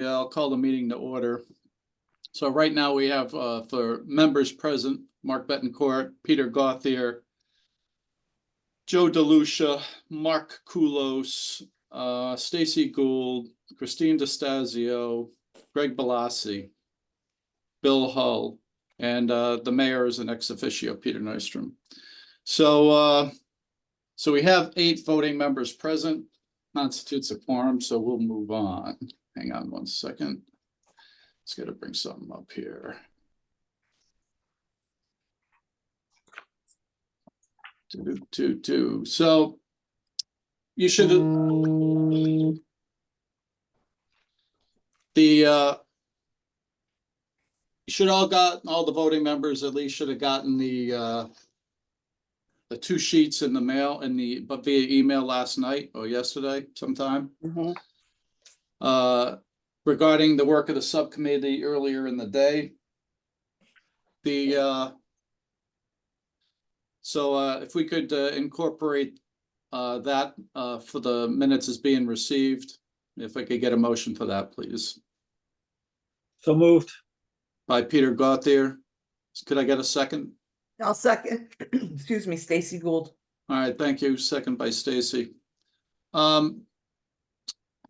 Yeah, I'll call the meeting to order. So right now we have for members present, Mark Betancourt, Peter Gauthier, Joe DeLucia, Mark Kulos, Stacy Gould, Christine DeStasio, Greg Balassi, Bill Hull, and the mayor is an ex officio, Peter Nystrom. So we have 8 voting members present, constitutes a quorum, so we'll move on. Hang on one second. Let's gotta bring something up here. So you should you should all the voting members at least should have gotten the 2 sheets in the mail but via email last night or yesterday sometime. Regarding the work of the subcommittee earlier in the day. If we could incorporate that for the minutes as being received, if I could get a motion for that, please. So moved. By Peter Gauthier. Could I get a second? I'll second. Excuse me, Stacy Gould. All right, thank you. Second by Stacy.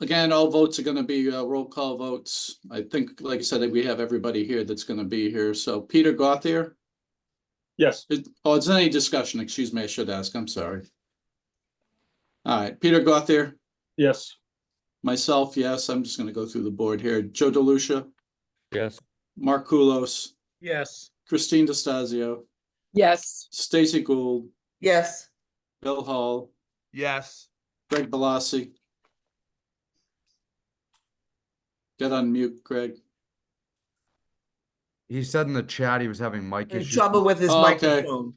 Again, all votes are going to be roll call votes. I think, like I said, we have everybody here that's going to be here. So Peter Gauthier? Yes. Is there any discussion? Excuse me, I should ask. I'm sorry. All right, Peter Gauthier? Yes. Myself, yes. I'm just going to go through the board here. Joe DeLucia? Yes. Mark Kulos? Yes. Christine DeStasio? Yes. Stacy Gould? Yes. Bill Hull? Yes. Greg Balassi? Get on mute, Greg. He said in the chat he was having mic In issues. trouble with his Oh, okay. microphone.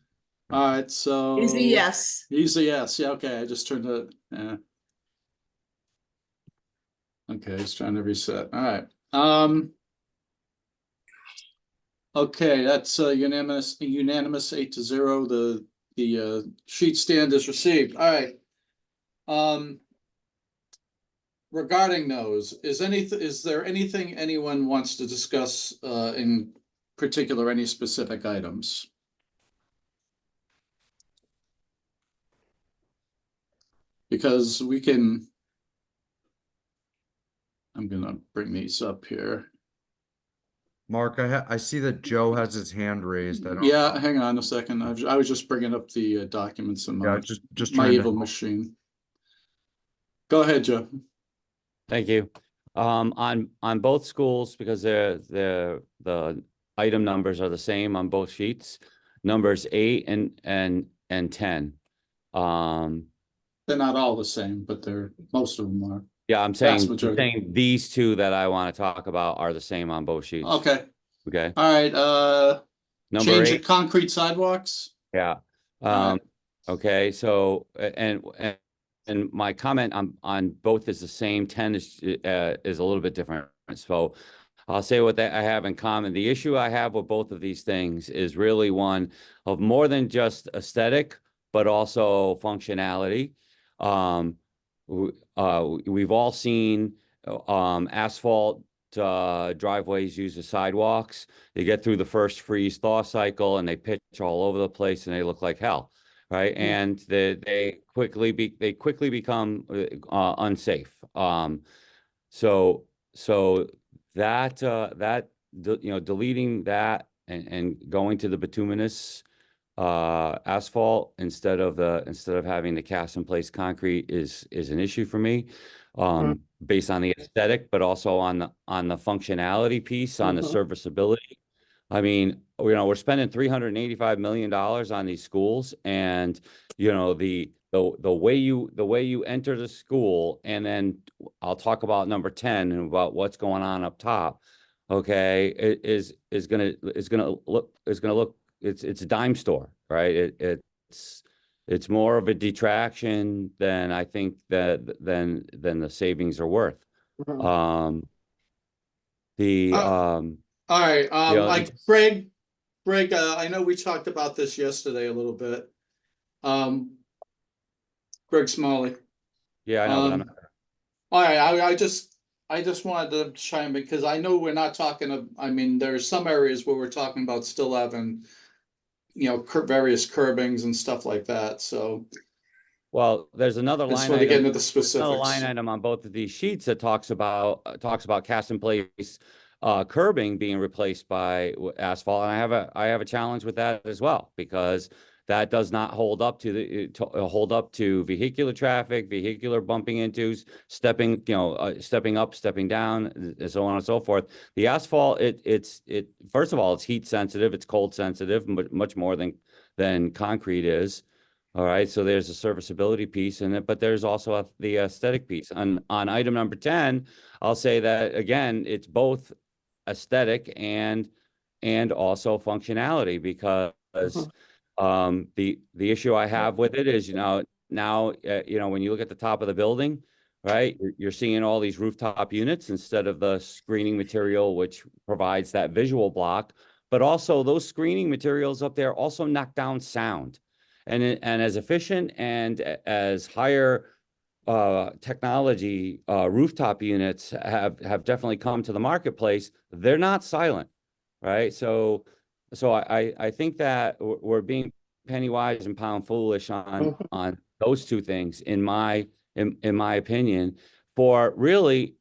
All right, so He's a yes. He's a yes. Yeah, okay. I just turned it. Yeah. Okay, he's trying to reset. All right. Okay, that's unanimous 8-0. The sheet stand is received. All right. Regarding those, is there anything anyone wants to discuss in particular, any specific items? Because I'm gonna bring these up here. Mark, I see that Joe has his hand raised. Yeah, hang on a second. I was just bringing up the documents in my, just my trying evil machine. Go ahead, Joe. Thank you. On both schools, because the item numbers are the same on both sheets, numbers 8 and 10. They're not all the same, but most of them are. Yeah, I'm saying these 2 that I want to talk about are the same on both sheets. Okay. Okay. All right. Number change 8. of concrete sidewalks. Yeah. Right. Okay. So and my comment on both is the same. 10 is a little bit different. So I'll say what I have in common. The issue I have with both of these things is really one of more than just aesthetic, but also functionality. We've all seen asphalt driveways use as sidewalks. They get through the first freeze thaw cycle and they pitch all over the place and they look like hell, right? And they quickly become unsafe. So that deleting that and going to the bituminous asphalt instead of having the cast in place concrete is an issue for me, based on the aesthetic, but also on the functionality piece, on the serviceability. I mean, we're spending $385 million on these schools, and the way you enter the school, and then I'll talk about number 10 and about what's going on up top. Okay, is gonna look. It's a dime store, right? It's more of a detraction than I think than the savings are worth. All right. Greg, I know we talked about this yesterday a little bit. Greg Smalley. Yeah, I know, but I'm not. All right, I I just wanted to chime in because I know we're not talking, I mean, there's some areas where we're talking about still having, various curbings and stuff like that, so Well, there's another I just line want to get item, into the another line specifics. item on both of these sheets that talks about cast in place curbing being replaced by asphalt. And I have a challenge with that as well, because that does not hold up to vehicular traffic, vehicular bumping into, stepping up, stepping down, and so on and so forth. The asphalt, first of all, it's heat sensitive, it's cold sensitive, much more than concrete is. All right, so there's a serviceability piece in it, but there's also the aesthetic piece. On item number 10, I'll say that again, it's both aesthetic and also functionality, because the issue I have with it is, now when you look at the top of the building, right, you're seeing all these rooftop units instead of the screening material, which provides that visual block, but also those screening materials up there also knock down sound. And as efficient and as higher technology rooftop units have definitely come to the marketplace, they're not silent, right? So I think that we're being penny wise and pound foolish on those two things, in my opinion, for really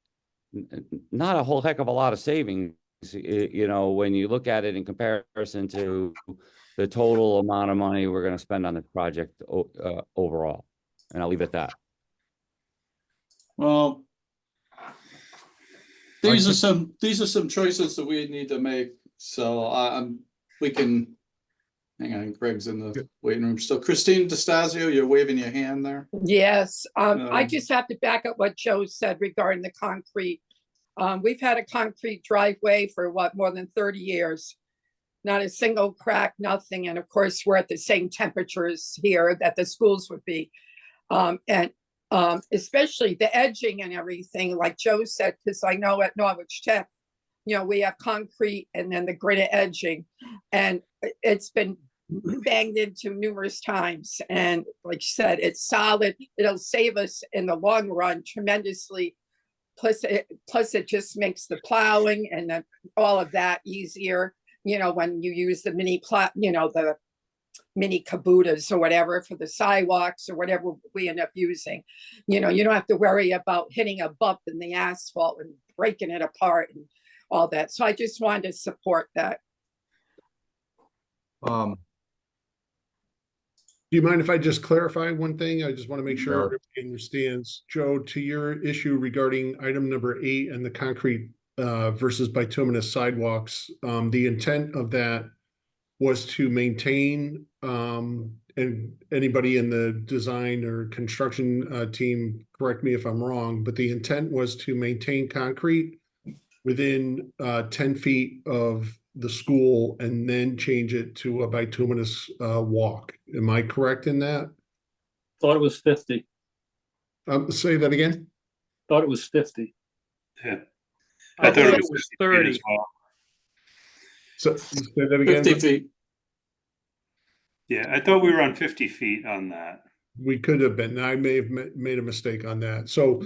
not a whole heck of a lot of savings. When you look at it in comparison to the total amount of money we're going to spend on this project overall. And I'll leave it at that. Well, these are some choices that we need to make, so we can, hang on, Greg's in the waiting room. So Christine DeStasio, you're waving your hand there. Yes, I Um, just have to back up what Joe said regarding the concrete. We've had a concrete driveway for more than 30 years. Not a single crack, nothing. And of course, we're at the same temperatures here that the schools would be. And especially the edging and everything, like Joe said, because I know at Norwich Tech, we have concrete and then the granite edging. And it's been banged into numerous times. And like you said, it's solid. It'll save us in the long run tremendously. Plus it just makes the plowing and all of that easier. When you use the mini the mini kabutas or whatever for the sidewalks or whatever we end up using, you don't have to worry about hitting a bump in the asphalt and breaking it apart and all that. So I just wanted to support that. Um, Do you mind if I just clarify one thing? I just want to make sure Sure. everybody understands. Joe, to your issue regarding item number 8 and the concrete versus bituminous sidewalks, the intent of that was to maintain, and anybody in the design or construction team, correct me if I'm wrong, but the intent was to maintain concrete within 10 feet of the school and then change it to a bituminous walk. Am I correct in that? Thought it was 50. Say that again? Thought it was 50. Yeah. I I thought thought it was 30 as well. So say that again? 50 feet. Yeah, I thought we were on 50 feet on that. We could have been. I may have made a mistake on that. So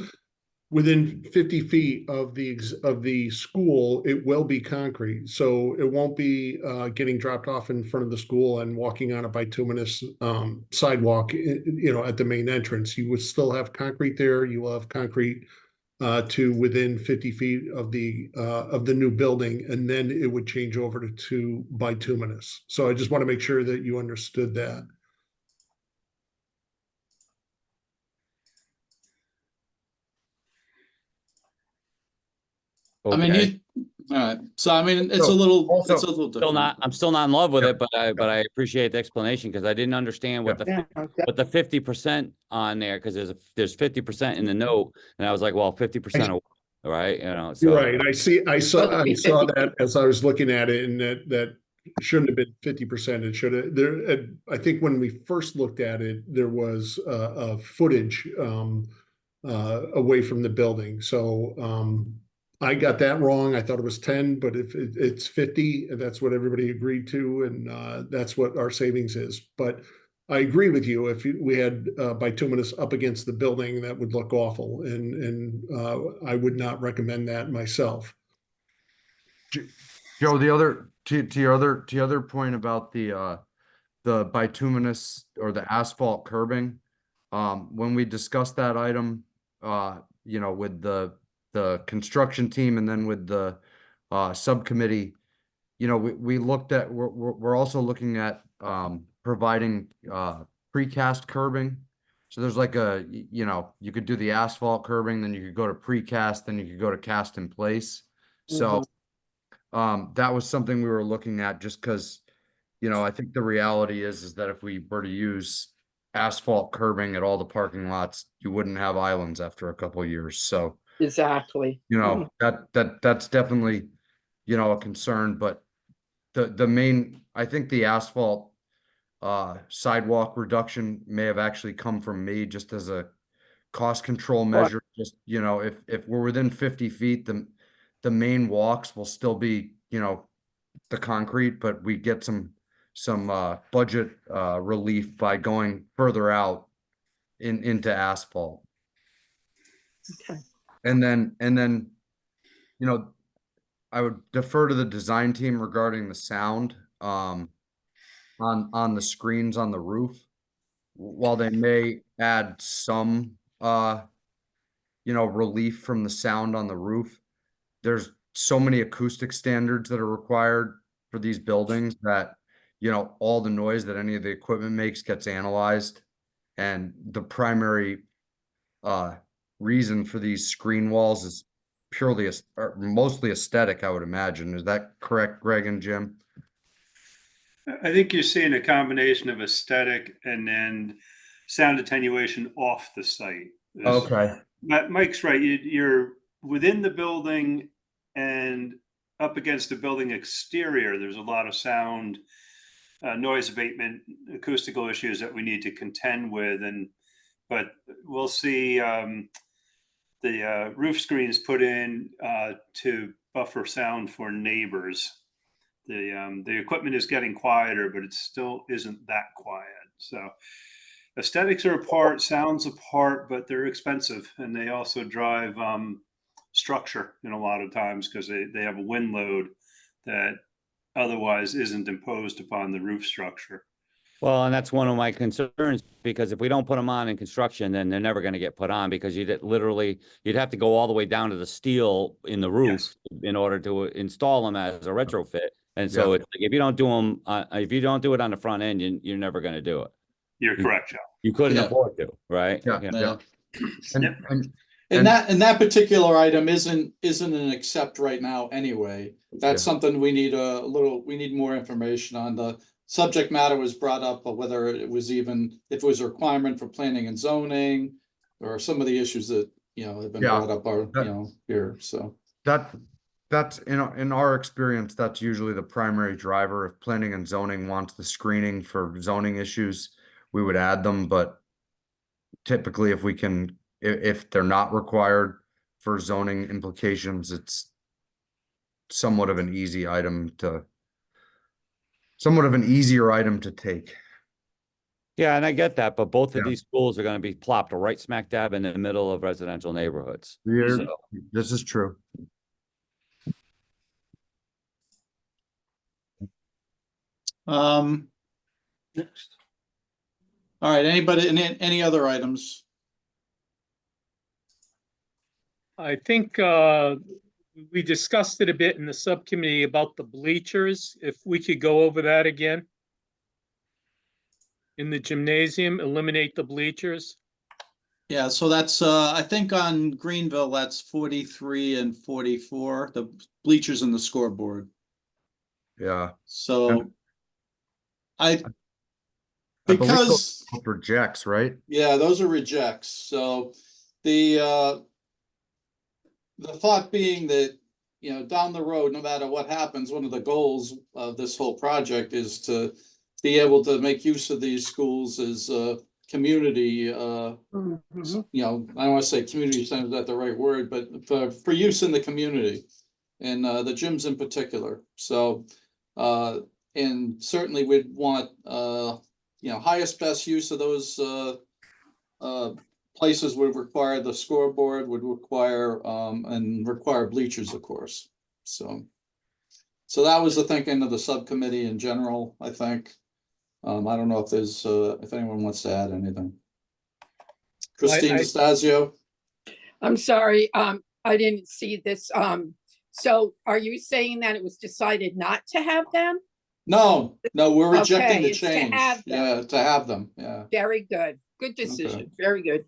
within 50 feet of the school, it will be concrete. So it won't be getting dropped off in front of the school and walking on a bituminous sidewalk, at the main entrance. You would still have concrete there. You will have concrete to within 50 feet of the new building, and then it would change over to bituminous. So I just want to make sure that you understood that. I mean, Okay. all right. So I mean, it's So, a little also, different. I'm still not in love with Yeah. it, but I appreciate the explanation, because I didn't understand what the 50% on there, because there's 50% in the note, and I was like, well, 50% right? So You're right. I saw that as I was looking at it, and that shouldn't have been 50%. It should have I think when we first looked at it, there was a footage away from the building. So I got that wrong. I thought it was 10, but if it's 50, that's what everybody agreed to, and that's what our savings is. But I agree with you. If we had bituminous up against the building, that would look awful, and I would not recommend that myself. Joe, to your other point about the bituminous or the asphalt curbing, when we discussed that item, with the construction team and then with the subcommittee, we looked at, we're also looking at providing precast curbing. So there's like you could do the asphalt curbing, then you could go to precast, then you could go to cast in place. So that was something we were looking at just because, I think the reality is that if we were to use asphalt curbing at all the parking lots, you wouldn't have islands after a couple of years. So, Exactly. that's definitely, a concern, but the main, I think the asphalt sidewalk reduction may have actually come from me just as a cost control measure. Just, if we're within 50 feet, the main walks will still be, the concrete, but we get some budget relief by going further out into asphalt. Okay. And then, I would defer to the design team regarding the sound on the screens on the roof. While they may add some relief from the sound on the roof, there's so many acoustic standards that are required for these buildings that, all the noise that any of the equipment makes gets analyzed. And the primary reason for these screen walls is purely or mostly aesthetic, I would imagine. Is that correct, Greg and Jim? I think you're seeing a combination of aesthetic and then sound attenuation off the site. Okay. Mike's right. You're within the building and up against the building exterior. There's a lot of sound, noise abatement, acoustical issues that we need to contend with. But we'll see the roof screens put in to buffer sound for neighbors. The equipment is getting quieter, but it still isn't that quiet. So aesthetics are a part, sounds a part, but they're expensive, and they also drive structure in a lot of times because they have a wind load that otherwise isn't imposed upon the roof structure. Well, and that's one of my concerns, because if we don't put them on in construction, then they're never going to get put on, because you'd have to go all the way down to the steel in the roof in order to install them as a retrofit. And so it's like, if you don't do them, if you don't do it on the front end, you're never going to do it. You're correct, Joe. You couldn't Yeah. afford to, right? Yeah. And And that particular item isn't an accept right now anyway. That's something we need we need more information on. The subject matter was brought up, but whether it was if it was a requirement for planning and zoning, or some of the issues that, have been brought up are, here, so. That's in our experience, that's usually the primary driver. If planning and zoning wants the screening for zoning issues, we would add them, but typically if they're not required for zoning implications, it's somewhat of an easier item to take. Yeah, and I get that, but both of these schools are going to be plopped right smack dab in the middle of residential neighborhoods. This is true. Next. All right, anybody, any other items? I think we discussed it a bit in the subcommittee about the bleachers. If we could go over that again. In the gymnasium, eliminate the bleachers. Yeah, so that's, I think on Greenville, that's 43 and 44, the bleachers and the scoreboard. Yeah. So I believe because those rejects, right? Yeah, those are rejects. So the thought being that, down the road, no matter what happens, one of the goals of this whole project is to be able to make use of these schools as community, I don't want to say community center, is that the right word, but for use in the community, and the gyms in particular. So and certainly we'd want highest best use of those places would require the scoreboard, would require and require bleachers, of course. So that was the thinking of the subcommittee in general, I think. I don't know if there's if anyone wants to add anything. Christine DeStazio. I'm sorry, I didn't see this. So are you saying that it was decided not to have them? No, we're rejecting Okay, the it's to change. have them. Yeah, to have them. Yeah. Very good. Good decision. Very good.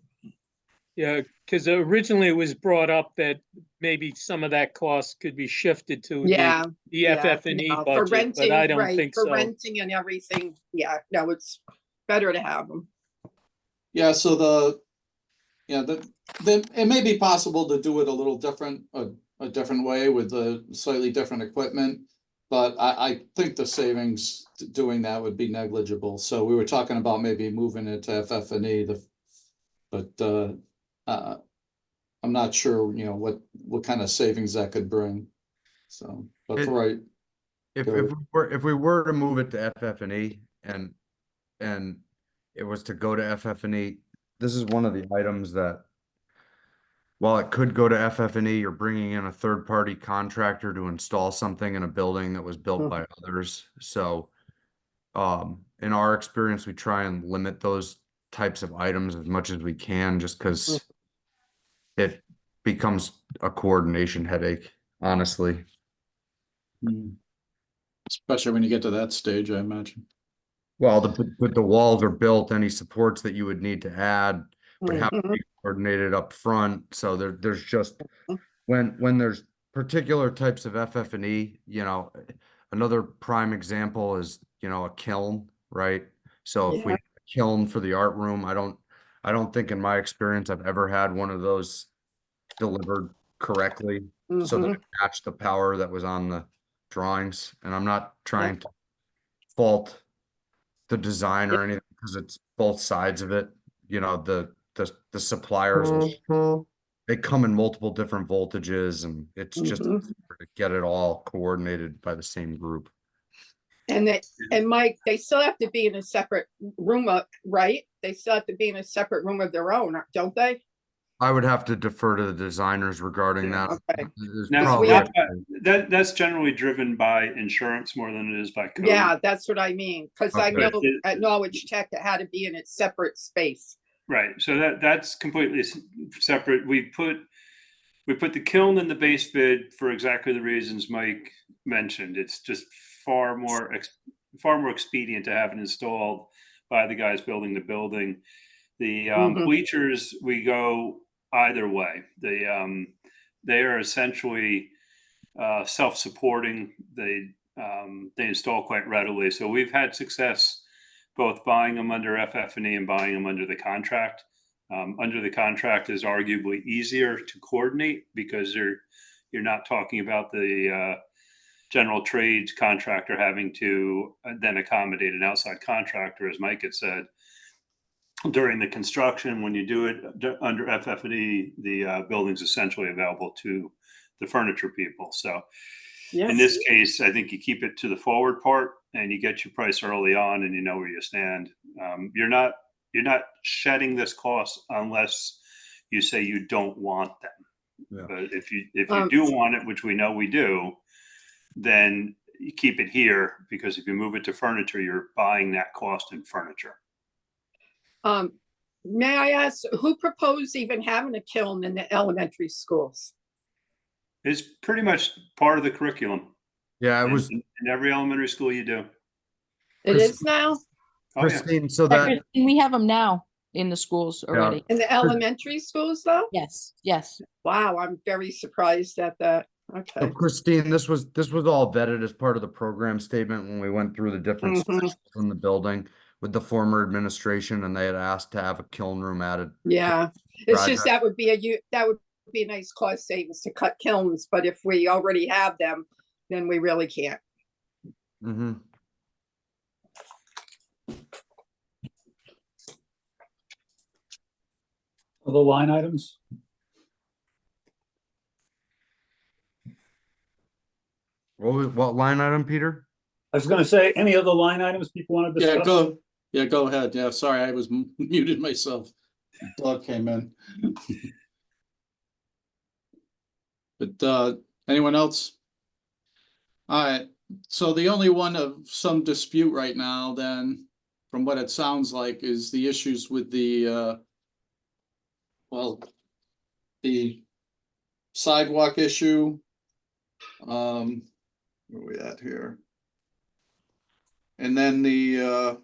Yeah, because originally it was brought up that maybe some of that cost could be shifted to Yeah. the FF&E no, for budget, renting, but I don't right, think for so. renting and everything. Yeah, no, it's better to have them. Yeah, so it may be possible to do it a little different, a different way with the slightly different equipment. But I think the savings doing that would be negligible. So we were talking about maybe moving it to FF&E, but I'm not sure, what kind of savings that could bring. So, but for right. If we were to move it to FF&E and it was to go to FF&E, this is one of the items that, while it could go to FF&E, you're bringing in a third-party contractor to install something in a building that was built by others. So, in our experience, we try and limit those types of items as much as we can, just because it becomes a coordination headache, honestly. Especially when you get to that stage, I imagine. Well, the walls are built, any supports that you would need to add would have to be coordinated up front. So there's just, when there's particular types of FF&E, another prime example is, a kiln, right? So if we have a kiln for the art room, I don't think in my experience I've ever had one of those delivered correctly so that it matched the power that was on the drawings. And I'm not trying to fault the design or anything, because it's both sides of it. The suppliers, they come in multiple different voltages, and it's just to get it all coordinated by the same group. And Mike, they still have to be in a separate room, right? They still have to be in a separate room of their own, don't they? I would have to defer to the designers regarding that. Okay. There's Now, probably- that's generally driven by insurance more than it is by code. Yeah, that's what I mean. Because I Okay. know at Norwich Tech, it had to be in its separate space. Right, so that's completely separate. We put the kiln in the base bid for exactly the reasons Mike mentioned. It's just far more expedient to have it installed by the guys building the building. The bleachers, we go either way. They are essentially self-supporting. They install quite readily. So we've had success both buying them under FF&E and buying them under the contract. Under the contract is arguably easier to coordinate because you're not talking about the general trades contractor having to then accommodate an outside contractor, as Mike had said. During the construction, when you do it under FF&E, the building's essentially available to the furniture people. So in this case, I think you keep it to the forward part and you get your price early on and you know where you stand. You're not shedding this cost unless you say you don't want them. Yeah. But if you do want it, which we know we do, then you keep it here, because if you move it to furniture, you're buying that cost in furniture. May I ask, who proposed even having a kiln in the elementary schools? It's pretty much part of the curriculum. Yeah, it was in every elementary school you do. It is now? Oh, yeah. Christine. So Yeah, that Christine, we have them now in the schools already. In the elementary schools, though? Yes, yes. Wow, I'm very surprised at that. So Okay. Christine, this was all vetted as part of the program statement when we went through the different sections in the building with the former administration, and they had asked to have a kiln room added. Yeah, it's just project. that would be a nice cost savings to cut kilns, but if we already have them, then we really can't. Mm-hmm. Other line items? What line item, Peter? I was gonna say, any other line items people want to Yeah, discuss? Yeah, go ahead. Yeah, sorry, I was muted myself. Dog came in. But anyone else? All right, so the only one of some dispute right now then, from what it sounds like, is the issues with the well, the sidewalk issue. Where are we at here? And then the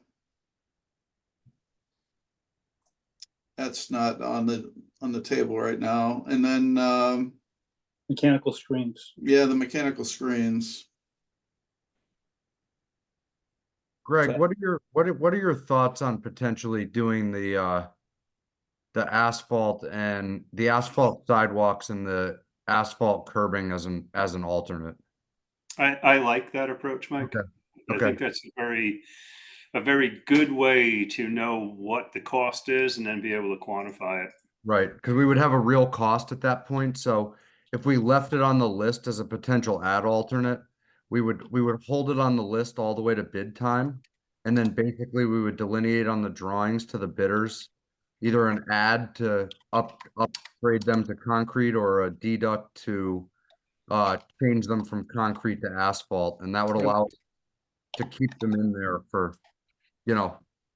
that's not on the table right now. And then Mechanical screens. yeah, the mechanical screens. Greg, what are your thoughts on potentially doing the asphalt and the asphalt sidewalks and the asphalt curbing as an alternate? I like that approach, Mike. Okay. I Okay. think that's a very good way to know what the cost is and then be able to quantify it. Right, because we would have a real cost at that point. So if we left it on the list as a potential ad alternate, we would hold it on the list all the way to bid time. And then basically we would delineate on the drawings to the bidders, either an ad to upgrade them to concrete or a deduct to change them from concrete to asphalt. And that would allow us to keep them in there for,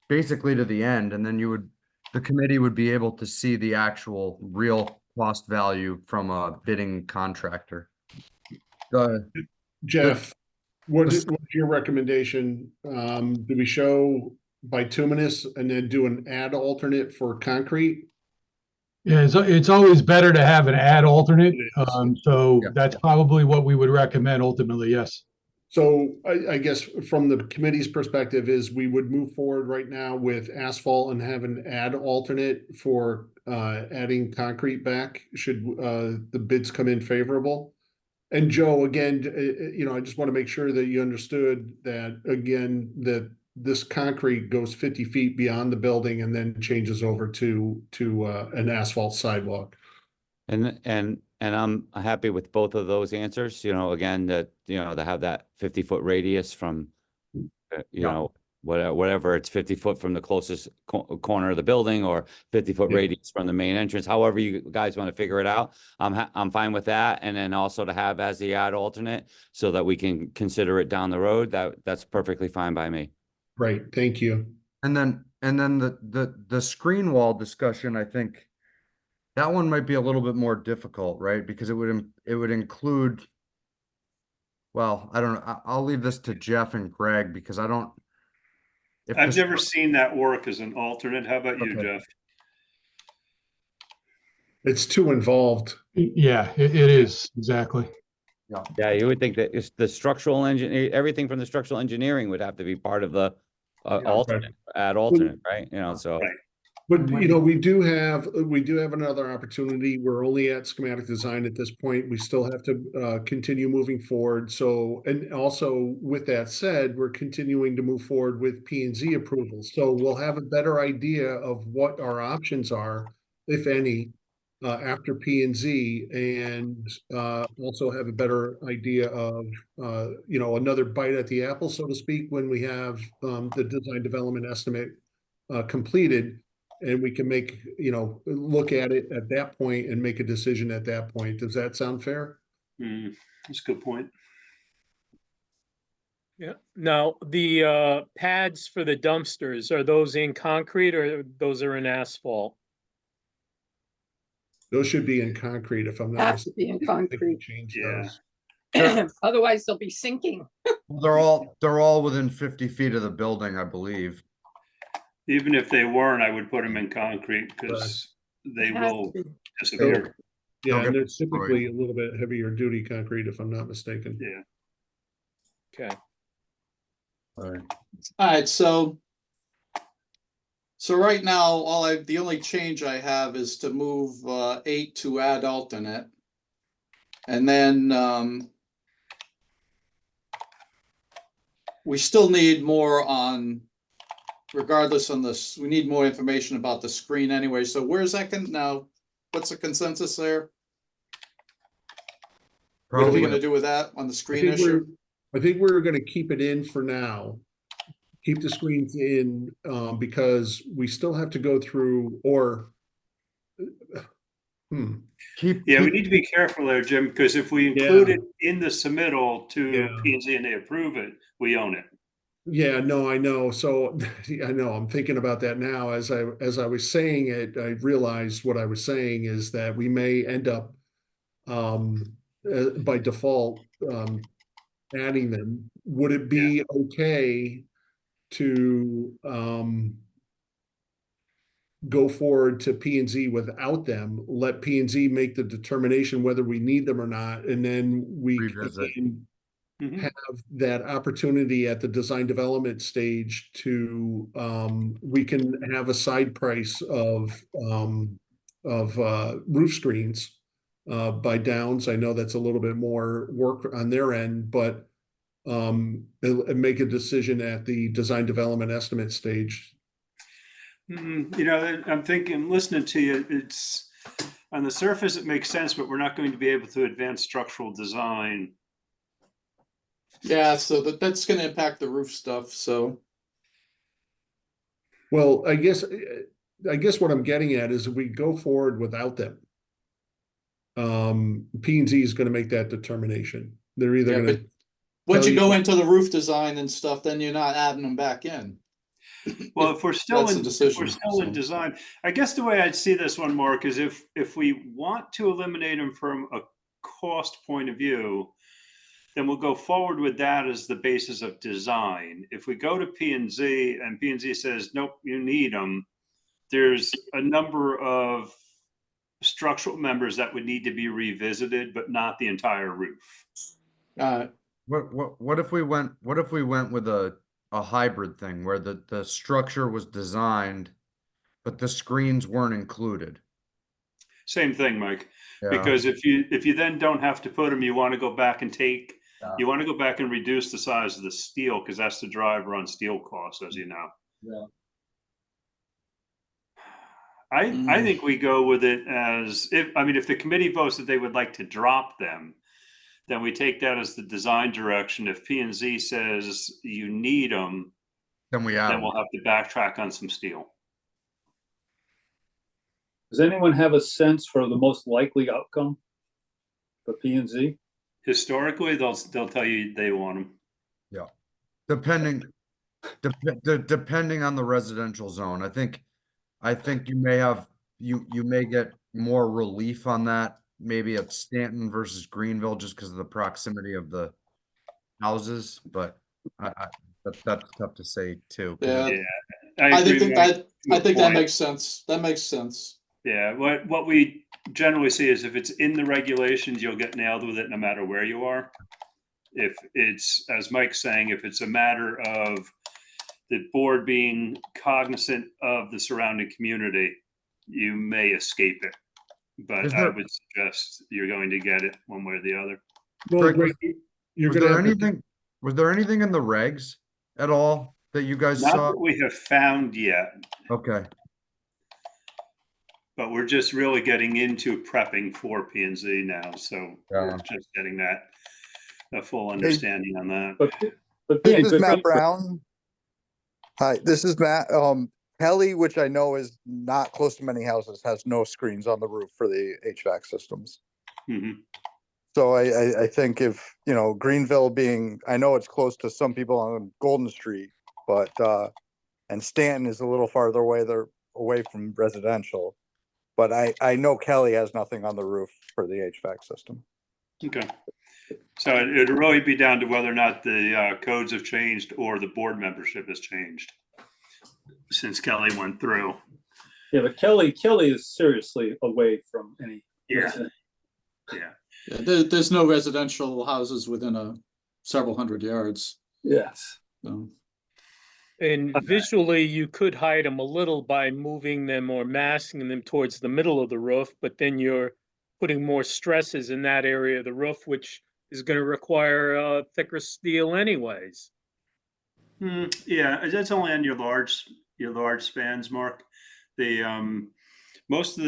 basically to the end. And then the committee would be able to see the actual real cost value from a bidding contractor. Jeff, what's your recommendation? Do we show bituminous and then do an ad alternate for concrete? Yeah, it's always better to have an ad alternate. It is. So Yeah. that's probably what we would recommend ultimately, yes. So I guess from the committee's perspective is we would move forward right now with asphalt and have an ad alternate for adding concrete back should the bids come in favorable. And Joe, again, I just want to make sure that you understood that again, that this concrete goes 50 feet beyond the building and then changes over to an asphalt sidewalk. And I'm happy with both of those answers, again, that, to have that 50-foot radius from, whatever, it's 50 foot from the closest corner of the building or 50-foot Yeah. radius from the main entrance, however you guys want to figure it out. I'm fine with that. And then also to have as the ad alternate so that we can consider it down the road, that's perfectly fine by me. Right, thank you. And then the screen wall discussion, I think that one might be a little bit more difficult, right? Because it would include, well, I don't know. I'll leave this to Jeff and Greg because I don't. I've never seen that work as an alternate. How about you, Okay. Jeff? It's too involved. Yeah, it is, exactly. Yeah, you would think that it's the structural engineer, everything from the structural engineering would have to be part of the alternate, ad alternate, right? So. Right. But we do have another opportunity. We're only at schematic design at this point. We still have to continue moving forward. So, and also with that said, we're continuing to move forward with P&Z approvals. So we'll have a better idea of what our options are, if any, after P&Z, and also have a better idea of another bite at the apple, so to speak, when we have the design development estimate completed. And we can look at it at that point and make a decision at that point. Does that sound fair? That's a good point. Yeah. Now, the pads for the dumpsters, are those in concrete or those are in asphalt? Those should be in concrete if I'm not Have to be in mistaken. I think we concrete. changed Yeah. those. Otherwise they'll be sinking. They're all within 50 feet of the building, I believe. Even if they weren't, I would put them in concrete because they Has will to be. disappear. Yeah, They'll and they're get destroyed. typically a little bit heavier duty concrete if I'm not mistaken. Yeah. Okay. All right, so right now, the only change I have is to move 8 to add alternate. And then we still need more on, regardless on this, we need more information about the screen anyway. So where's that now? What's the consensus there? What are we Probably gonna do with that on the screen I issue? think we're gonna keep it in for now. keep the screens in, because we still have to go through, or Keep, Yeah, we keep, need to be careful there, Jim, because if we Yeah. include it in the submittal to Yeah. P and Z and they approve it, we own it. yeah, no, I know. So I know I'm thinking about that now. As I was saying it, I realized what I was saying is that we may end up by default adding them. Would it be okay to go forward to P and Z without them, let P and Z make the determination whether we need them or not, and then we Revisit. can Mhm. have that opportunity at the design development stage to we can have a side price of roof screens by Downs. I know that's a little bit more work on their end, but and make a decision at the design development estimate stage. You know, I'm thinking, listening to you, it's on the surface, it makes sense, but we're not going to be able to advance structural design. Yeah, so that's gonna impact the roof stuff, so. Well, I guess what I'm getting at is if we go forward without them, P and Z is going to make that determination. They're either Yeah, going but to once tell you go you- into the roof design and stuff, then you're not adding them back in. Well, if we're still That's the in, decision, so. design, I guess the way I'd see this one, Mark, is if we want to eliminate them from a cost point of view, then we'll go forward with that as the basis of design. If we go to P and Z says, nope, you need them, there's a number of structural members that would need to be revisited, but not the entire roof. what if we went with a hybrid thing where the structure was designed, but the screens weren't included? Same thing, Mike. Yeah. Because if you then don't have to put them, you want to go back and Yeah. you want to go back and reduce the size of the steel, because that's the driver on steel costs, as you know. Yeah. I think we go with it as if the committee votes that they would like to drop them, then we take that as the design direction. If P and Z says you need them, Then we add then them. we'll have to backtrack on some steel. Does anyone have a sense for the most likely outcome for P and Z? Historically, they'll tell you they want them. Yeah. Depending on the residential zone. I think you may have, you may get more relief on that, maybe at Stanton versus Greenville, just because of the proximity of the houses, but that's tough to say too. 'Cause Yeah, Yeah, I agree, think Mike, that, to a I think that point. makes sense. That makes sense. Yeah, what we generally see is if it's in the regulations, you'll get nailed with it no matter where you are. If it's, as Mike's saying, if it's a matter of the board being cognizant of the surrounding community, you may escape it. But Is I there- would suggest you're going to get it one way or the other. Well, Greg, Greg, you're Was going to there have to anything, was there anything in the regs at all that you guys Not saw? that we have found yet, Okay, but we're just really getting into prepping for P and Z now. So we're just getting a full understanding on that. But This being is good Matt friends with- Brown. Hi, this is Matt. Kelly, which I know is not close to many houses, has no screens on the roof for the HVAC systems. Mhm. So I think if, Greenville being, I know it's close to some people on Golden Street, but, and Stanton is a little farther away, they're away from residential. But I know Kelly has nothing on the roof for the HVAC system. Okay. So it'd really be down to whether or not the codes have changed or the board membership has changed since Kelly went through. Yeah, but Kelly is seriously away from any. Yeah. Yeah. Yeah, there's no residential houses within several hundred yards. Yes. So. And visually, you could hide them a little by moving them or massing them towards the middle of the roof, but then you're putting more stresses in that area of the roof, which is going to require thicker steel anyways. Yeah, that's only on your large spans, Mark. The most of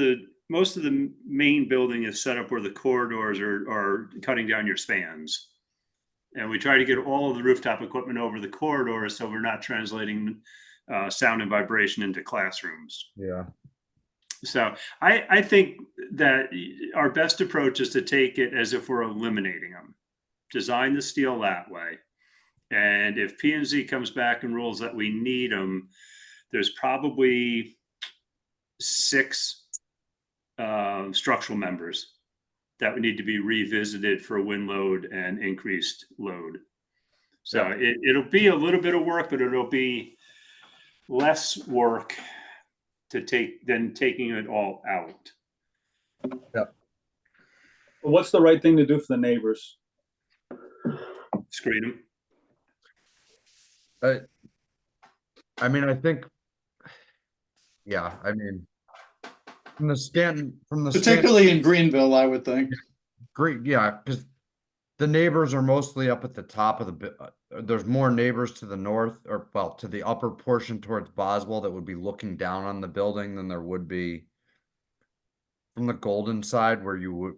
the main building is set up where the corridors are cutting down your spans. And we try to get all of the rooftop equipment over the corridor so we're not translating sound and vibration into classrooms. Yeah. So I think that our best approach is to take it as if we're eliminating them. Design the steel that way. And if P&Z comes back and rules that we need them, there's probably 6 structural members that would need to be revisited for wind load and increased load. So it'll be a little bit of work, but it'll be less work to take than taking it all out. What's the right thing to do for the neighbors? Screen them. I mean, I think, yeah, I mean, from the Stanton, Particularly in Greenville, I would think. great, yeah, because the neighbors are mostly up at the top of the, there's more neighbors to the north, or well, to the upper portion towards Boswell that would be looking down on the building than there would be from the Golden side, where you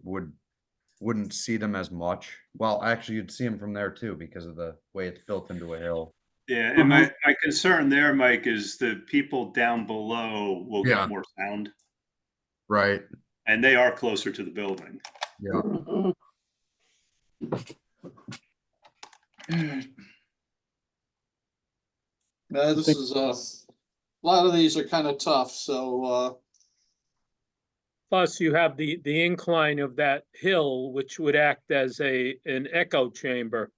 wouldn't see them as much. Well, actually, you'd see them from there too because of the way it's built into a hill. Yeah, and my concern there, Mike, is the people down below will Yeah. get more sound, Right. and they are closer to the building. Yeah. This is a lot of these are kind of tough. So Plus, you have the incline of that hill, which would act as an echo chamber.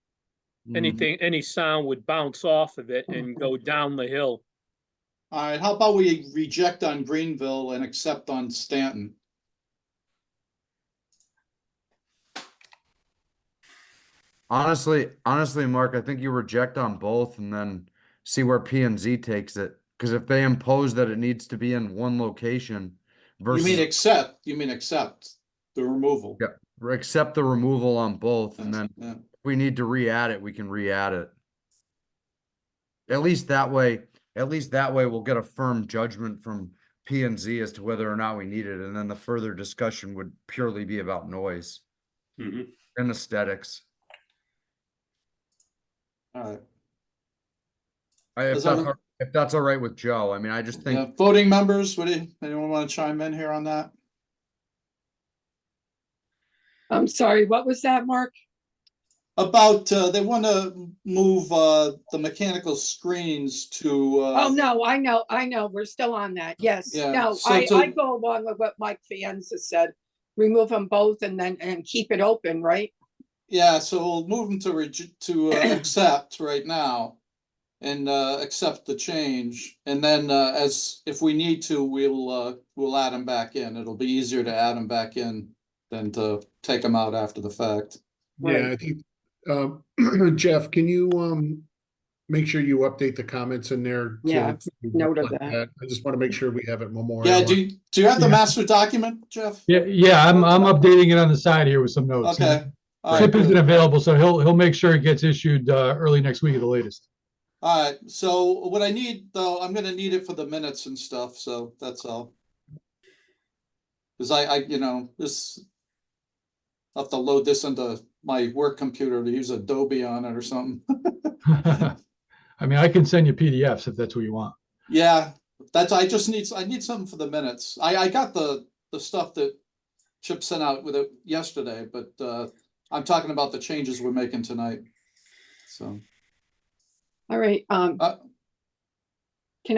Any sound would bounce off of it and go down the hill. all right, how about we reject on Greenville and accept on Stanton? Honestly, Mark, I think you reject on both and then see where P&Z takes it. Because if they impose that it needs to be in one location versus You mean accept the removal. Yeah, accept the removal on both, and then Yeah. if we need to re-add it, we can re-add it. At least that way we'll get a firm judgment from P&Z as to whether or not we need it, and then the further discussion would purely be about noise Mhm. and aesthetics. All right. If that's all right with Joe, I mean, I just think Yeah, voting members, anyone want to chime in here on that? I'm sorry, what was that, Mark? About, they want to move, the mechanical screens to, Oh, no, I know, we're still on that, yes. Yeah, No, so I go along with what Mike Fienza said. Remove them both and keep it open, right? yeah, so we'll move them to accept right now. And accept the change, and then if we need to, we'll add them back in. It'll be easier to add them back in than to take them out after the fact. Yeah, I think, Jeff, can you make sure you update the comments in there? Yeah, note of reflect that. I just want to make sure we have it Yeah, memorialized. do you have the Yeah. master document, Jeff? Yeah, I'm updating it on the side here with some notes. Okay. All Chip right, isn't good. available, so he'll make sure it gets issued early next week at the latest. All right, so what I need though, I'm gonna need it for the minutes and stuff, so that's all. Cause I I'll have to load this into my work computer to use Adobe on it or something. I mean, I can send you PDFs if that's what you want. Yeah, I need something for the minutes. I got the stuff that Chip sent out with it yesterday, but I'm talking about the changes we're making tonight. So, All right, can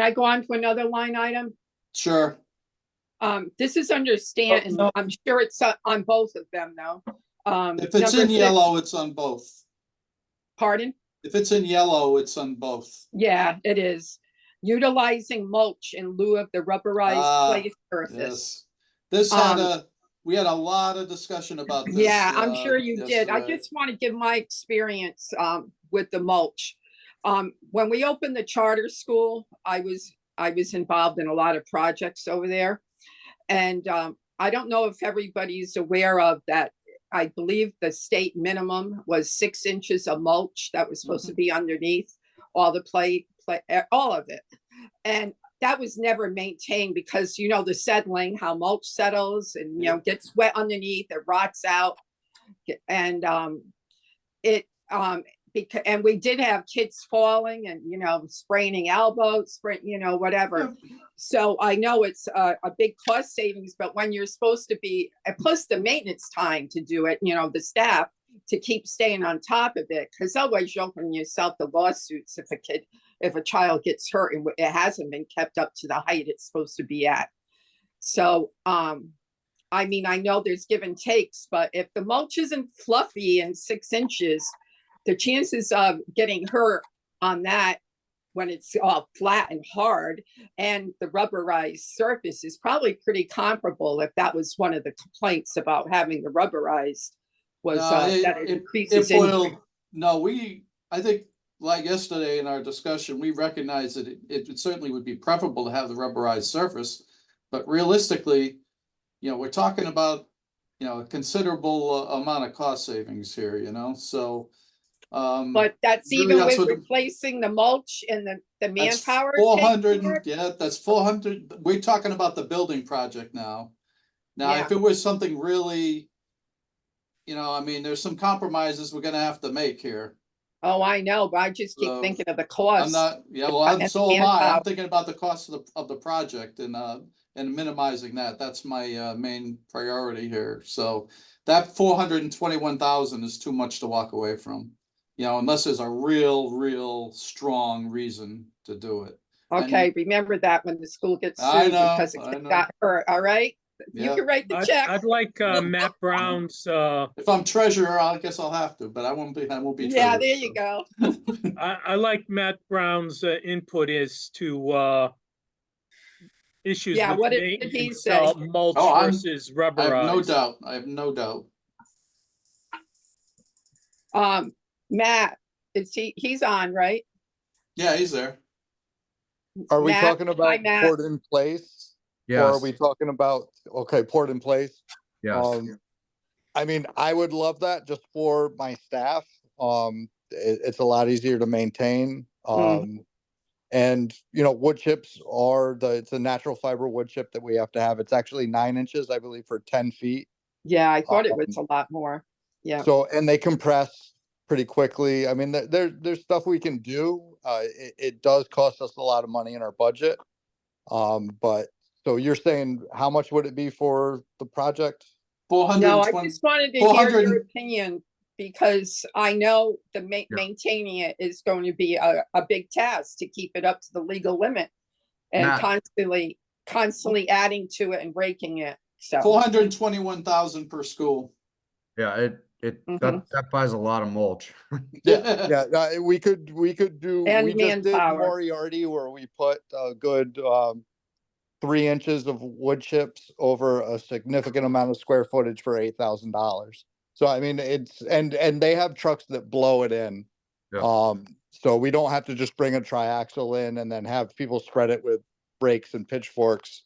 I go on to another line item? sure. This is under Stanton. no. I'm sure it's on both of them though. If it's number in 6 yellow, it's on both. Pardon? If it's in yellow, it's on both. Yeah, it is. Utilizing mulch in lieu of the rubberized play surface. Yes. We had a lot of discussion about this. Yeah, I'm sure you did. I yesterday. just want to give my experience with the mulch. When we opened the charter school, I was involved in a lot of projects over there. And I don't know if everybody's aware of that. I believe the state minimum was 6 inches of mulch that was supposed to be underneath all the all of it. And that was never maintained because, the settling, how mulch settles and, gets wet underneath, it rots out. And because, and we did have kids falling and, spraining elbows, whatever. So I know it's a big cost savings, but when you're supposed to be, plus the maintenance time to do it, the staff to keep staying on top of it, because otherwise you're opening yourself to lawsuits if a child gets hurt and it hasn't been kept up to the height it's supposed to be at. So, I mean, I know there's give and takes, but if the mulch isn't fluffy and 6 inches, the chances of getting hurt on that when it's all flat and hard and the rubberized surface is probably pretty comparable. If that was one of the complaints about having the rubberized was that it increases injury. I think like yesterday in our discussion, we recognize that it certainly would be preferable to have the rubberized surface, but realistically, we're talking about, a considerable amount of cost savings here, so. But that's really even that's with what replacing the mulch and the that's manpower. 400, yeah, that's 400. We're talking about the building project now. Now, Yeah. if it was something really, I mean, there's some compromises we're gonna have to make here. Oh, I know, but I just keep So, thinking of the cost. I'm not, and so am I. manpower. I'm thinking about the cost of the project and minimizing that. That's my main priority here. So that 421,000 is too much to walk away from. Unless there's a real strong reason to do it. Okay, remember that when the school gets I sued know, because the I kid know. got hurt, all right? You Yeah. can write the check. I'd like Matt Brown's, If I'm treasurer, I guess I'll have to, but I won't be Yeah, treasurer. there you go. I like Matt Brown's input as to issues Yeah, with what did he maintenance, say? mulch Oh, versus I have no rubberized. doubt. I have no doubt. Matt, he's on, right? Yeah, he's there. Are we Matt, talking hi, about Matt. port in place? Or are Yes, we talking about, okay, port in place? yes. I mean, I would love that just for my staff. It's a lot easier to maintain. And wood chips it's a natural fiber wood chip that we have to have. It's actually 9 inches, I believe, for 10 feet. Yeah, I thought it was a lot more. Yeah. So, and they compress pretty quickly. I mean, there's stuff we can do. It does cost us a lot of money in our budget. But so you're saying how much would it be for the project? No, I 420. just wanted to hear 400 your opinion because I know maintaining it is going to be a big task to keep it up to the legal limit and Matt. constantly adding to it and breaking it. So 421,000 per school. Yeah, that buys a lot of mulch. Yeah, we could do, And we just did manpower. Moriarty where we put a good 3 inches of wood chips over a significant amount of square footage for $8,000. So I mean, and they have trucks that blow it in. Yeah. So we don't have to just bring a triaxle in and then have people spread it with rakes and pitchforks.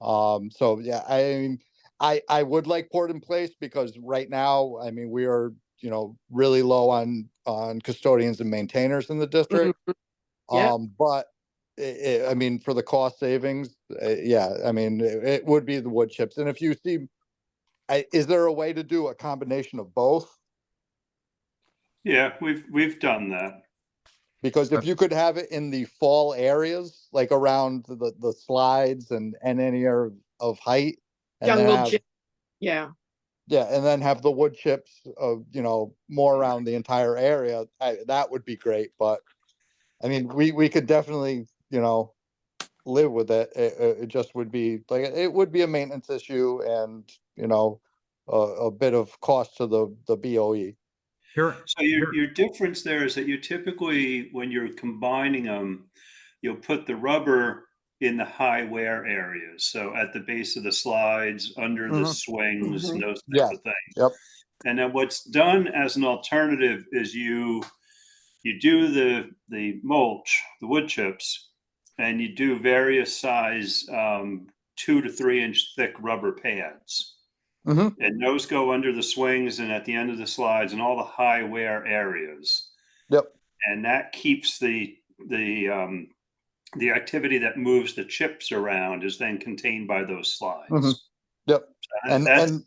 So yeah, I mean, I would like port in place because right now, I mean, we are, really low on custodians and maintainers in the district. Yeah. But I mean, for the cost savings, yeah, I mean, it would be the wood chips. And if you see, is there a way to do a combination of both? Yeah, we've done that. Because if you could have it in the fall areas, like around the slides and any area of height, and then jungle have, gym. Yeah. yeah, and then have the wood chips of, more around the entire area, that would be great. But I mean, we could definitely, live with it. It just would be like, it would be a maintenance issue and, a bit of cost to the BOE. So your difference there is that you typically, when you're combining them, you'll put the rubber in the high wear areas. So at the base of the slides, under the swings, and those types of things. Yep. And then what's done as an alternative is you do the mulch, the wood chips, and you do various size 2 to 3 inch thick rubber pads. And those go under the swings and at the end of the slides and all the high wear areas. Yep. And that keeps the activity that moves the chips around is then contained by those slides. Yep. And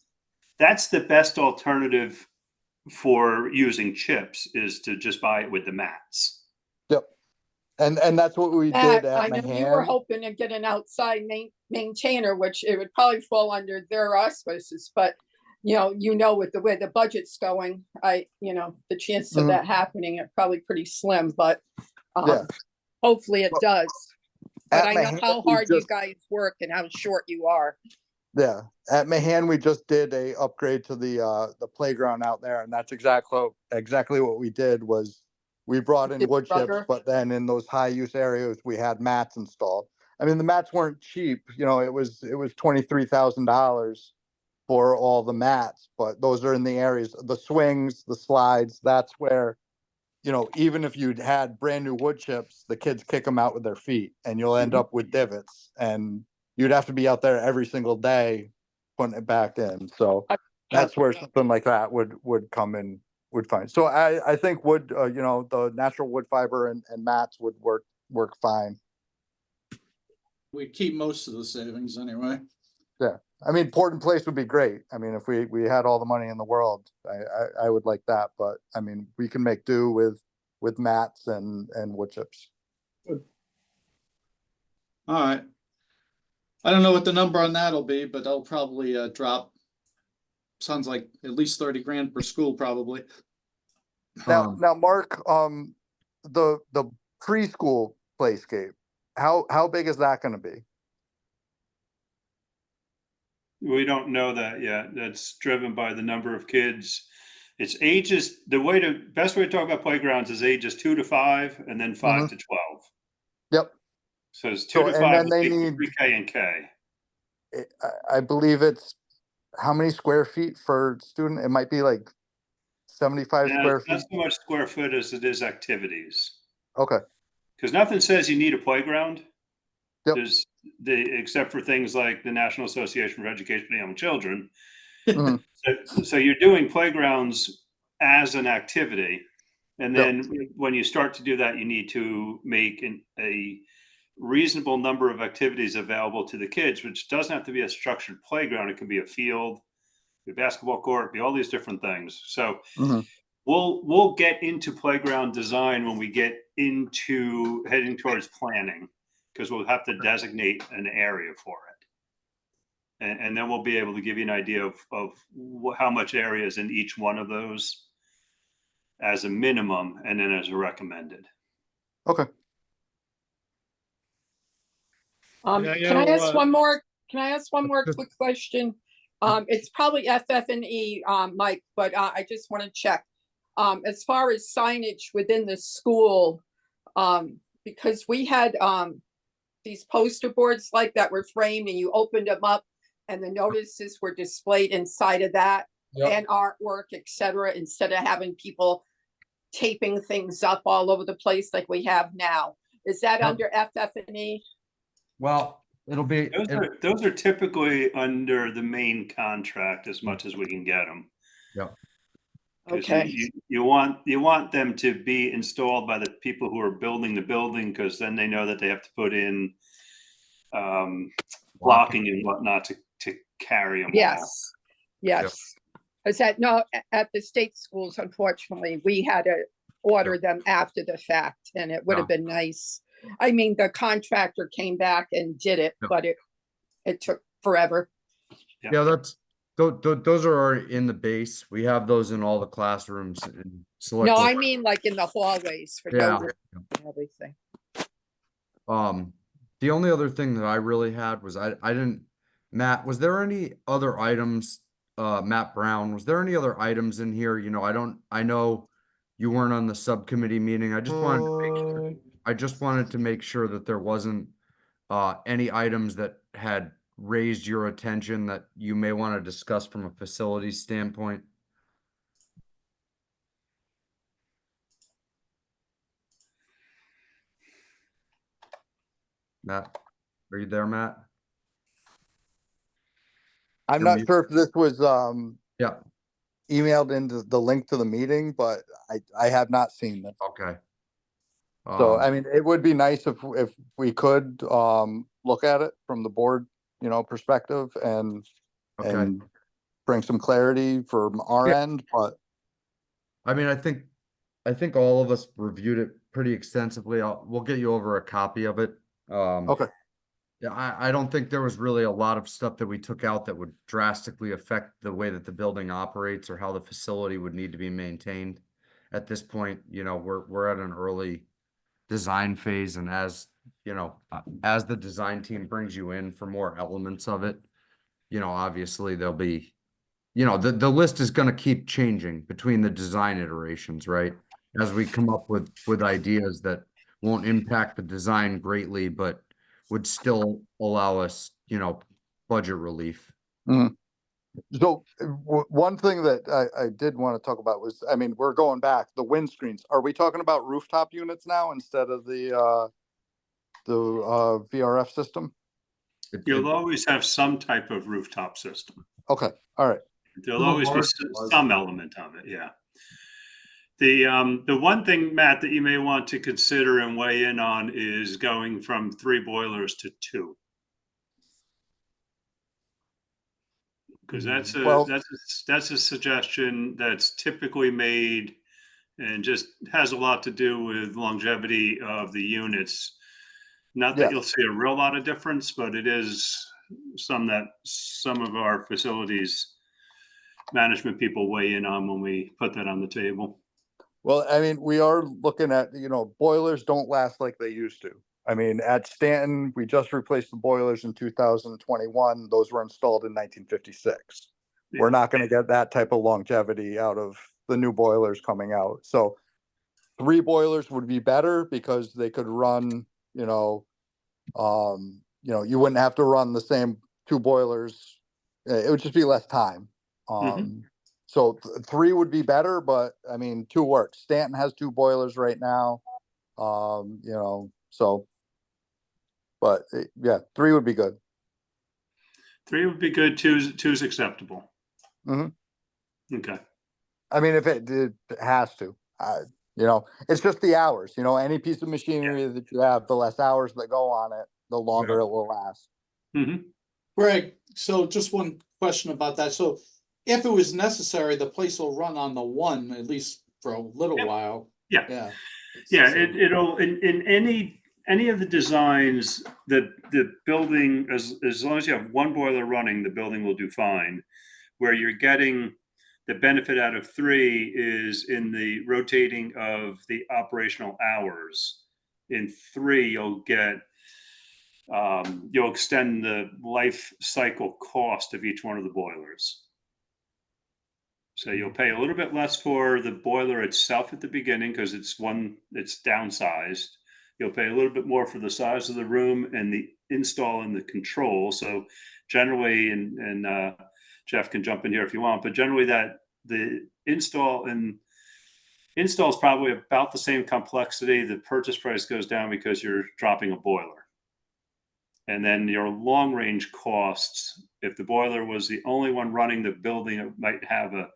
that's the best alternative for using chips is to just buy it with the mats. Yep. And that's what we Matt, did at I know you were Mahan. hoping to get an outside maintainer, which it would probably fall under their auspices, but you know, with the way the budget's going, the chance of Mhm. that happening are probably pretty slim, but Yeah. hopefully it Well, does. But At I know Mahan, how we hard you just- guys work and how short you are. Yeah, at Mahan, we just did a upgrade to the playground out there, and that's exactly what we did was we brought in Did wood chips, rubber? but then in those high use areas, we had mats installed. I mean, the mats weren't cheap, it was $23,000 for all the mats, but those are in the areas, the swings, the slides, that's where, even if you'd had brand new wood chips, the kids kick them out with their feet and you'll end up with divots, and you'd have to be out there every single day putting it back in. So that's where something like that would come in, would find. So I think wood, the natural wood fiber and mats would work fine. We keep most of the savings anyway. Yeah. I mean, port in place would be great. I mean, if we had all the money in the world, I would like that, but I mean, we can make do with mats and wood chips. All right. I don't know what the number on that'll be, but I'll probably drop. Sounds like at least 30 grand per school, probably. Now, Mark, the preschool playscape, how big is that going to be? We don't know that yet. That's driven by the number of kids. It's ages. Best way to talk about playgrounds is ages 2 to 5, and then 5 to 12. Yep. So it's 2 to and 5. then they They need, pre-K and K. I believe it's how many square feet for student? It might be like 75 Yeah, square it's not feet. so much square foot as it is activities. Okay. Because nothing says you need a playground. Yep. Except for things like the National Association for Education of Young Children. Mhm. So you're doing playgrounds as an activity. And then when you start to do that, you need to make a reasonable number of activities available to the kids, which doesn't have to be a structured playground. It can be a field, a basketball court, be all these different things. So Mhm. we'll get into playground design when we get into heading towards planning, because we'll have to designate an area for it. And then we'll be able to give you an idea of how much area is in each one of those as a minimum, and then as a recommended. Okay. Can I ask one more? Can I ask one more quick question? It's probably FF&E, Mike, but I just want to check. As far as signage within the school, because we had these poster boards like that were framed, and you opened them up, and the notices were displayed inside of that, and artwork, etc., instead of having people taping things up all over the place like we have now. Is that under FF&E? Well, it'll be. Those are typically under the main contract as much as we can get them. Yep. Okay. You want them to be installed by the people who are building the building, because then they know that they have to put in blocking and whatnot to carry them. Yes. Yes. Is that at the state schools, unfortunately, we had to order them after the fact, and it would have been nice. I mean, the contractor came back and did it, but it took forever. Yeah, those are already in the base. We have those in all the classrooms and No, I mean like in the hallways for yoga and everything. The only other thing that I really had was I didn't, Matt, was there any other items, Matt Brown, was there any other items in here? I know you weren't on the subcommittee meeting. I just wanted to make sure that there wasn't any items that had raised your attention that you may want to discuss from a facilities standpoint. Matt, are you there, Matt? I'm not sure if this was emailed into the link to the meeting, but I have not seen this. Okay. So I mean, it would be nice if we could look at it from the board, perspective and bring some clarity from our end. But I mean, I think all of us reviewed it pretty extensively. We'll get you over a copy of it. Okay. Yeah, I don't think there was really a lot of stuff that we took out that would drastically affect the way that the building operates or how the facility would need to be maintained. At this point, you know, we're at an early design phase, and as, you know, as the design team brings you in for more elements of it, you know, obviously there'll be, you know, the list is gonna keep changing between the design iterations, right? As we come up with ideas that won't impact the design greatly, but would still allow us, you know, budget relief. So one thing that I did want to talk about was, I mean, we're going back, the windscreens. Are we talking about rooftop units now instead of the VRF system? You'll always have some type of rooftop system. Okay, all right. There'll always be some element of it, yeah. The one thing, Matt, that you may want to consider and weigh in on is going from 3 boilers to 2. Because that's a suggestion that's typically made and just has a lot to do with longevity of the units. Not that you'll see a real lot of difference, but it is some of our facilities management people weigh in on when we put that on the table. Well, I mean, we are looking at, you know, boilers don't last like they used to. I mean, at Stanton, we just replaced the boilers in 2021. Those were installed in 1956. We're not going to get that type of longevity out of the new boilers coming out. So 3 boilers would be better because they could run, you know, you wouldn't have to run the same 2 boilers. It would just be less time. So 3 would be better, but I mean, 2 works. Stanton has 2 boilers right now. You know, so, but yeah, 3 would be good. 3 would be good. 2's acceptable. Okay. I mean, if it has to, you know, it's just the hours, you know, any piece of machinery that you have, the less hours that go on it, the longer it will last. Greg, so just one question about that. So if it was necessary, the place will run on the 1, at least for a little while. Yeah. It'll in any of the designs that the building, as long as you have 1 boiler running, the building will do fine. Where you're getting the benefit out of 3 is in the rotating of the operational hours. In 3, you'll extend the life cycle cost of each one of the boilers. So you'll pay a little bit less for the boiler itself at the beginning because it's downsized. You'll pay a little bit more for the size of the room and the install and the control. So generally, and Jeff can jump in here if you want, but generally that the install is probably about the same complexity. The purchase price goes down because you're dropping a boiler. And then your long range costs, if the boiler was the only one running the building, it might have a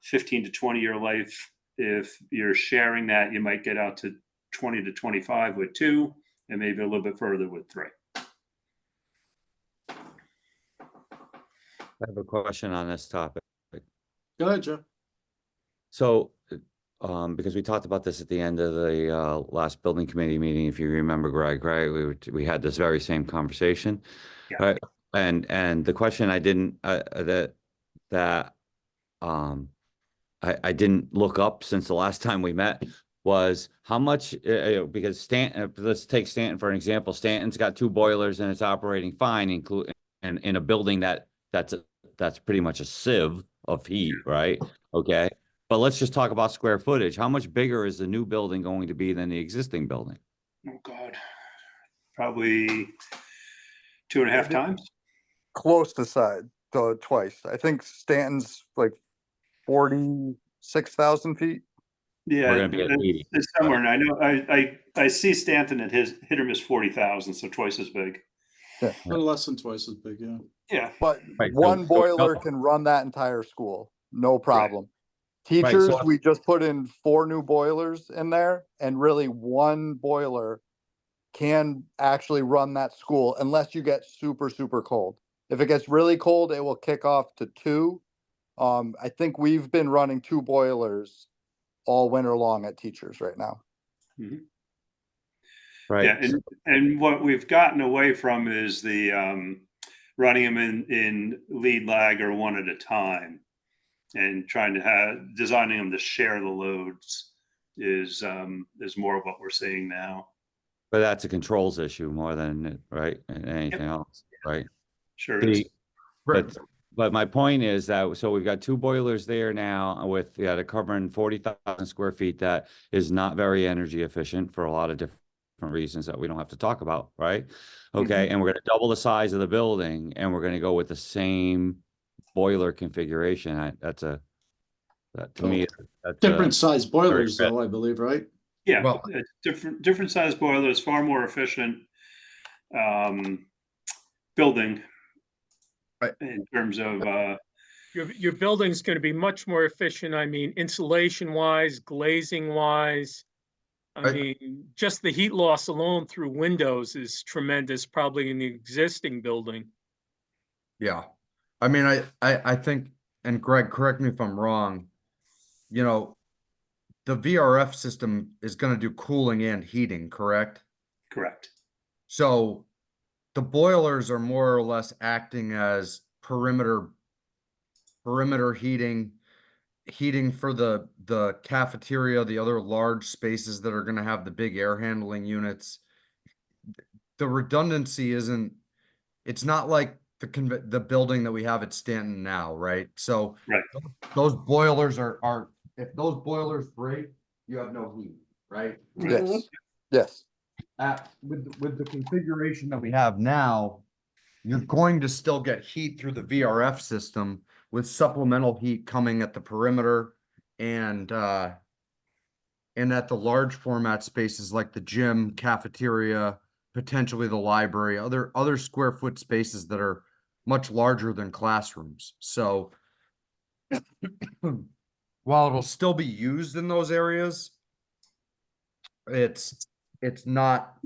15 to 20 year life. If you're sharing that, you might get out to 20 to 25 with 2 and maybe a little bit further with 3. I have a question on this topic. Go ahead, Joe. So, because we talked about this at the end of the last building committee meeting, if you remember, Greg, right? We had this very same conversation, right? And the question I didn't I didn't look up since the last time we met was how much because Stanton. Let's take Stanton for an example. Stanton's got 2 boilers and it's operating fine, including and in a building that's pretty much a sieve of heat, right? Okay. But let's just talk about square footage. How much bigger is the new building going to be than the existing building? Oh God, probably 2.5 times. Close to twice. I think Stanton's like 46,000 feet. Yeah, We're gonna be at 80. it's somewhere. And I know I see Stanton at his hit or miss 40,000, so twice as big. Yeah, less than twice as big. Yeah. But Right, one boiler can run that entire school, no problem. Teachers, we just put in 4 new boilers in there, and really 1 boiler can actually run that school unless you get super, super cold. If it gets really cold, it will kick off to 2. I think we've been running 2 boilers all winter long at teachers right now. Right. Yeah, and what we've gotten away from is the running them in lead lag or one at a time, and trying to designing them to share the loads is more of what we're seeing now. But that's a controls issue more than, right, anything else, right? Sure is. But my point is that, so we've got 2 boilers there now with, they're covering 40,000 square feet. That is not very energy efficient for a lot of different reasons that we don't have to talk about, right? Okay, and we're gonna double the size of the building, and we're gonna go with the same boiler configuration. That to me, that's Different size boilers very though, I believe, right? Yeah, Well- it's different size boilers, far more efficient building in terms of Your building's going to be much more efficient. I mean, insulation wise, glazing wise. I mean, just the heat loss alone through windows is tremendous, probably in the existing building. Yeah. I mean, I think, and Greg, correct me if I'm wrong, you know, the VRF system is going to do cooling and heating, correct? correct. So the boilers are more or less acting as perimeter heating for the cafeteria, the other large spaces that are going to have the big air handling units. The redundancy it's not like the building that we have at Stanton now, right? So Right. those boilers are if those boilers break, you have no heat, right? Yes, yes. With the configuration that we have now, you're going to still get heat through the VRF system with supplemental heat coming at the perimeter and at the large format spaces like the gym, cafeteria, potentially the library, other square foot spaces that are much larger than classrooms. So while it'll still be used in those areas, it's not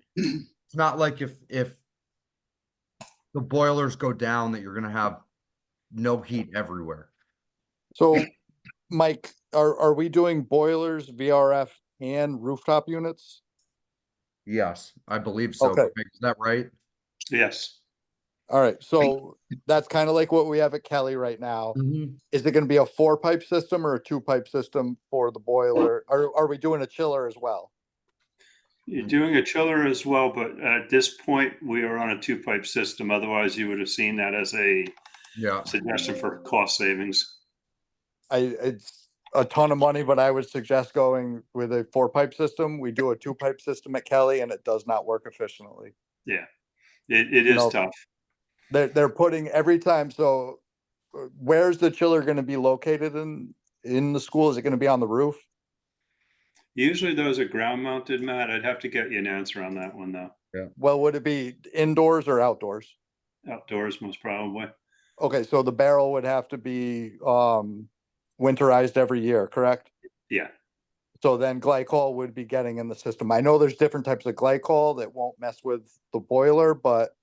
like if the boilers go down that you're gonna have no heat everywhere. So, Mike, are we doing boilers, VRF, and rooftop units? Yes, I believe so. Okay. Greg, is that right? Yes. All right, so that's kind of like what we have at Kelly right now. Is it gonna be a 4-pipe system or a 2-pipe system for the boiler? Are we doing a chiller as well? You're doing a chiller as well, but at this point, we are on a 2-pipe system. Otherwise, you would have seen that as a Yeah. suggestion for cost savings. It's a ton of money, but I would suggest going with a 4-pipe system. We do a 2-pipe system at Kelly and it does not work efficiently. Yeah, it You is know, tough. They're putting every time, so where's the chiller gonna be located in the school? Is it gonna be on the roof? Usually those are ground mounted, Matt. I'd have to get you an answer on that one though. Well, would it be indoors or outdoors? Outdoors, most probably. Okay, so the barrel would have to be winterized every year, correct? Yeah. So then glycol would be getting in the system. I know there's different types of glycol that won't mess with the boiler, but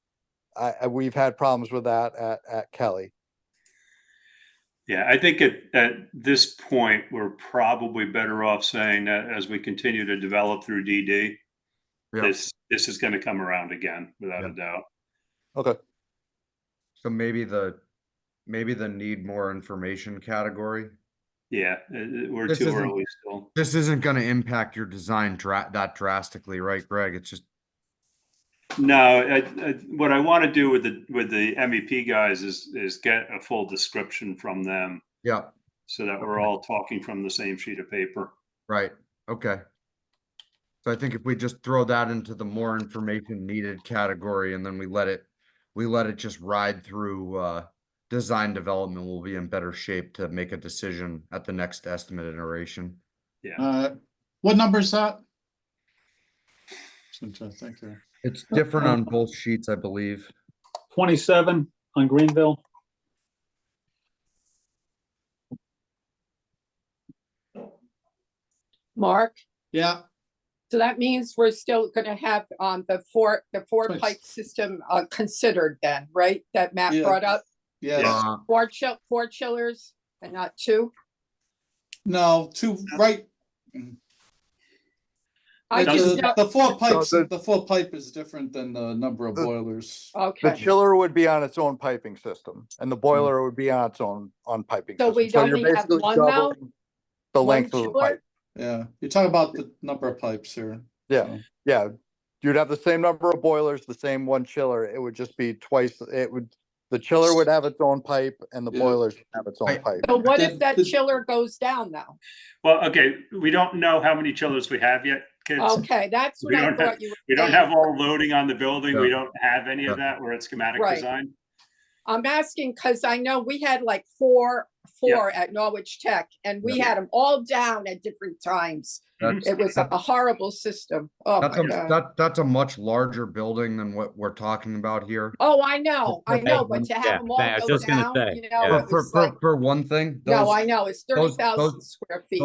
we've had problems with that at Kelly. Yeah, I think at this point, we're probably better off saying that as we continue to develop through DD, Yeah. this is going to come around again, without a doubt. Okay. So maybe the need more information category. Yeah, we're This too isn't- early still. This isn't gonna impact your design that drastically, right, Greg? It's just, No, what I want to do with the MEP guys is get a full description from them yeah, so that we're all talking from the same sheet of paper. right, okay. So I think if we just throw that into the more information needed category and then we let it just ride through design development, we'll be in better shape to make a decision at the next estimate iteration. What number is that? I'm trying to think here. It's different on both sheets, I believe. 27 on Greenville. Mark, Yeah, so that means we're still gonna have the four Twice. pipe system considered then, right? That Matt Yeah. brought up, yes. four chillers and not 2? No, two, right, I It's, just, the four pipes, the- the four pipe is different than the number of The- boilers. The okay, chiller would be on its own piping system and the boiler would be on its own on piping So system. we'd you're only have basically one now? doubling the One length of the chiller? pipe. Yeah, you're talking about the number of pipes here. Yeah. So, Yeah, you'd have the same number of boilers, the same one chiller. It would just be twice. The chiller would have its own pipe and the Yeah. boilers would have its own I- pipe. so what if Did- that did- chiller goes down now? Well, okay, we don't know how many chillers we have yet, kids. Okay, that's what We I don't have- thought you were We don't saying. have all loading on the building. We Yeah. don't have any of Yeah. that. We're at schematic Right. design. I'm asking because I know we had like four at Norwich Tech, and we had them all down at different times. That's, It was a horrible system. Oh that's my a, God. that's a much larger building than what we're talking about here. Oh, I know, Hey, but to have them all I was go just gonna down, say, you know, yeah. it was like, For one thing, no, those, I know, it's those- 30,000 square feet.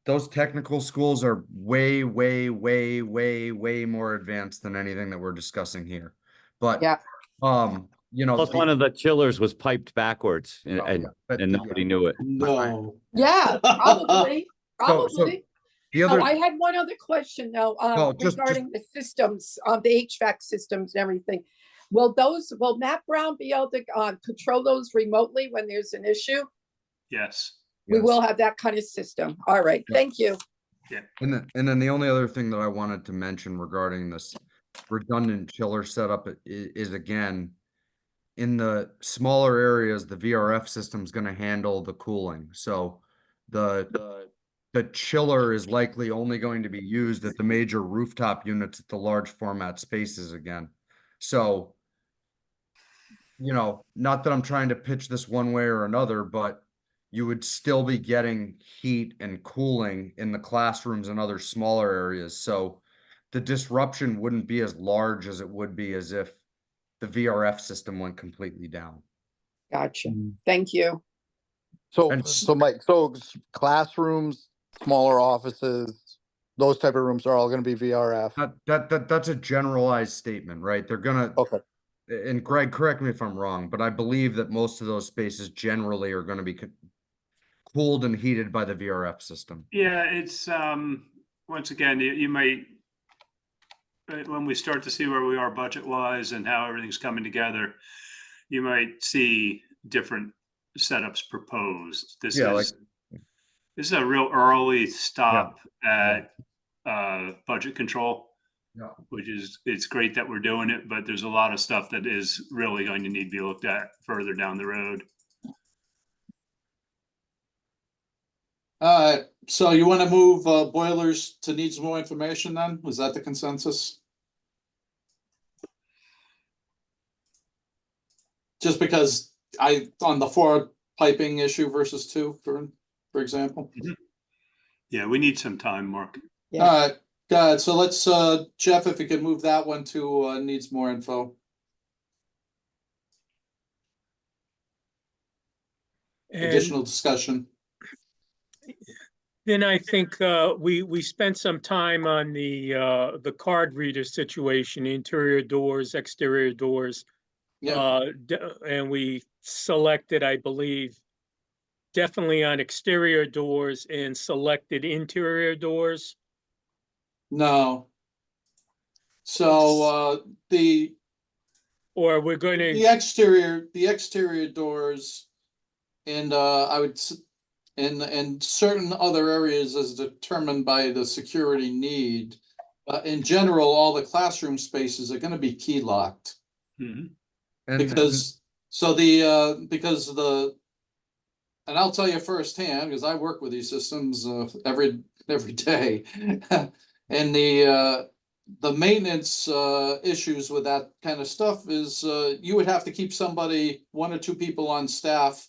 those technical schools are way, way, way, way, way more advanced than anything that we're discussing here. But, Yeah. you know. Plus, one of the chillers was piped backwards and, Oh, yeah, but- and nobody knew it. No. Yeah, probably, So- probably. The Oh, other, I had one other question though, Well, just- regarding the systems, the HVAC systems and everything. Will Matt Brown be able to, control those remotely when there's an issue? Yes. We Yes. will have that kind of system. All right, Yeah. thank you. and then the only other thing that I wanted to mention regarding this redundant chiller setup is again, in the smaller areas, the VRF system is going to handle the cooling. So the chiller is likely only going to be used at the major rooftop units at the large format spaces again. So, you know, not that I'm trying to pitch this one way or another, but you would still be getting heat and cooling in the classrooms and other smaller areas. So the disruption wouldn't be as large as it would be as if the VRF system went completely down. Gotcha. Thank you. So, And- classrooms, smaller offices, those type of rooms are all gonna be VRF. That's a generalized statement, right? They're gonna, Okay, and Greg, correct me if I'm wrong, but I believe that most of those spaces generally are gonna be cooled and heated by the VRF system. Yeah, it's, once again, you might, when we start to see where we are budget wise and how everything's coming together, you might see different setups proposed. This Yeah, is a real early stop at budget control, Yeah. which is, it's great that we're doing it, but there's a lot of stuff that is really going to need to be looked at further down the road. So you want to move boilers to needs more information then? Was that the consensus? Just because on the four piping issue versus two, for example? Yeah, we need some time, Mark. Yeah. All right, good. So let's, Jeff, if you could move that one to needs more info. And Additional discussion. then I think we spent some time on the card reader situation, interior doors, exterior doors. Yeah, And we selected, I believe, definitely on exterior doors and selected interior doors. no. So the Or we're going to, the exterior doors and and certain other areas as determined by the security need. In general, all the classroom spaces are gonna be key locked. Mhm. Because and I'll tell you firsthand, because I work with these systems every day. And the maintenance issues with that kind of stuff is you would have to keep somebody, one or two people on staff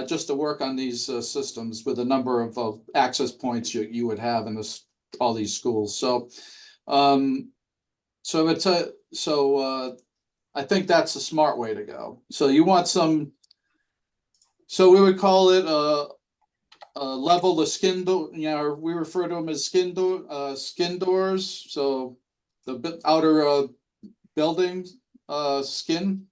just to work on these systems with the number of access points you would have in all these schools. So I think that's a smart way to go. So you want so we would call it a level of skin door, we refer to them as skin doors. So the outer building skin.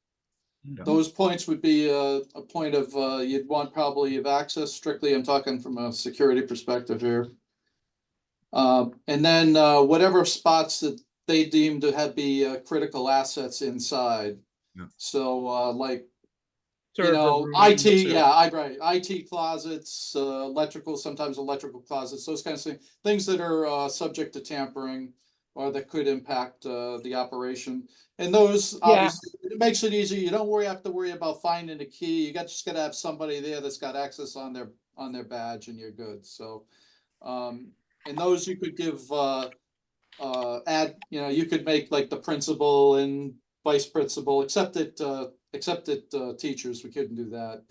Yeah. Those points would be a point of you'd want probably of access strictly. I'm talking from a security perspective here. And then whatever spots that they deem to have be critical assets inside. Yeah. So like, you Server know, rooms IT, or- yeah, I right, IT closets, electrical, sometimes electrical closets, those kinds of things that are subject to tampering or that could impact the operation. And those obviously, it makes it easy. You don't have to worry about finding a key. You just gotta have somebody there that's got access on their badge, and you're good. So, and those you could give you could make like the principal and vice principal, except that teachers, we couldn't do that.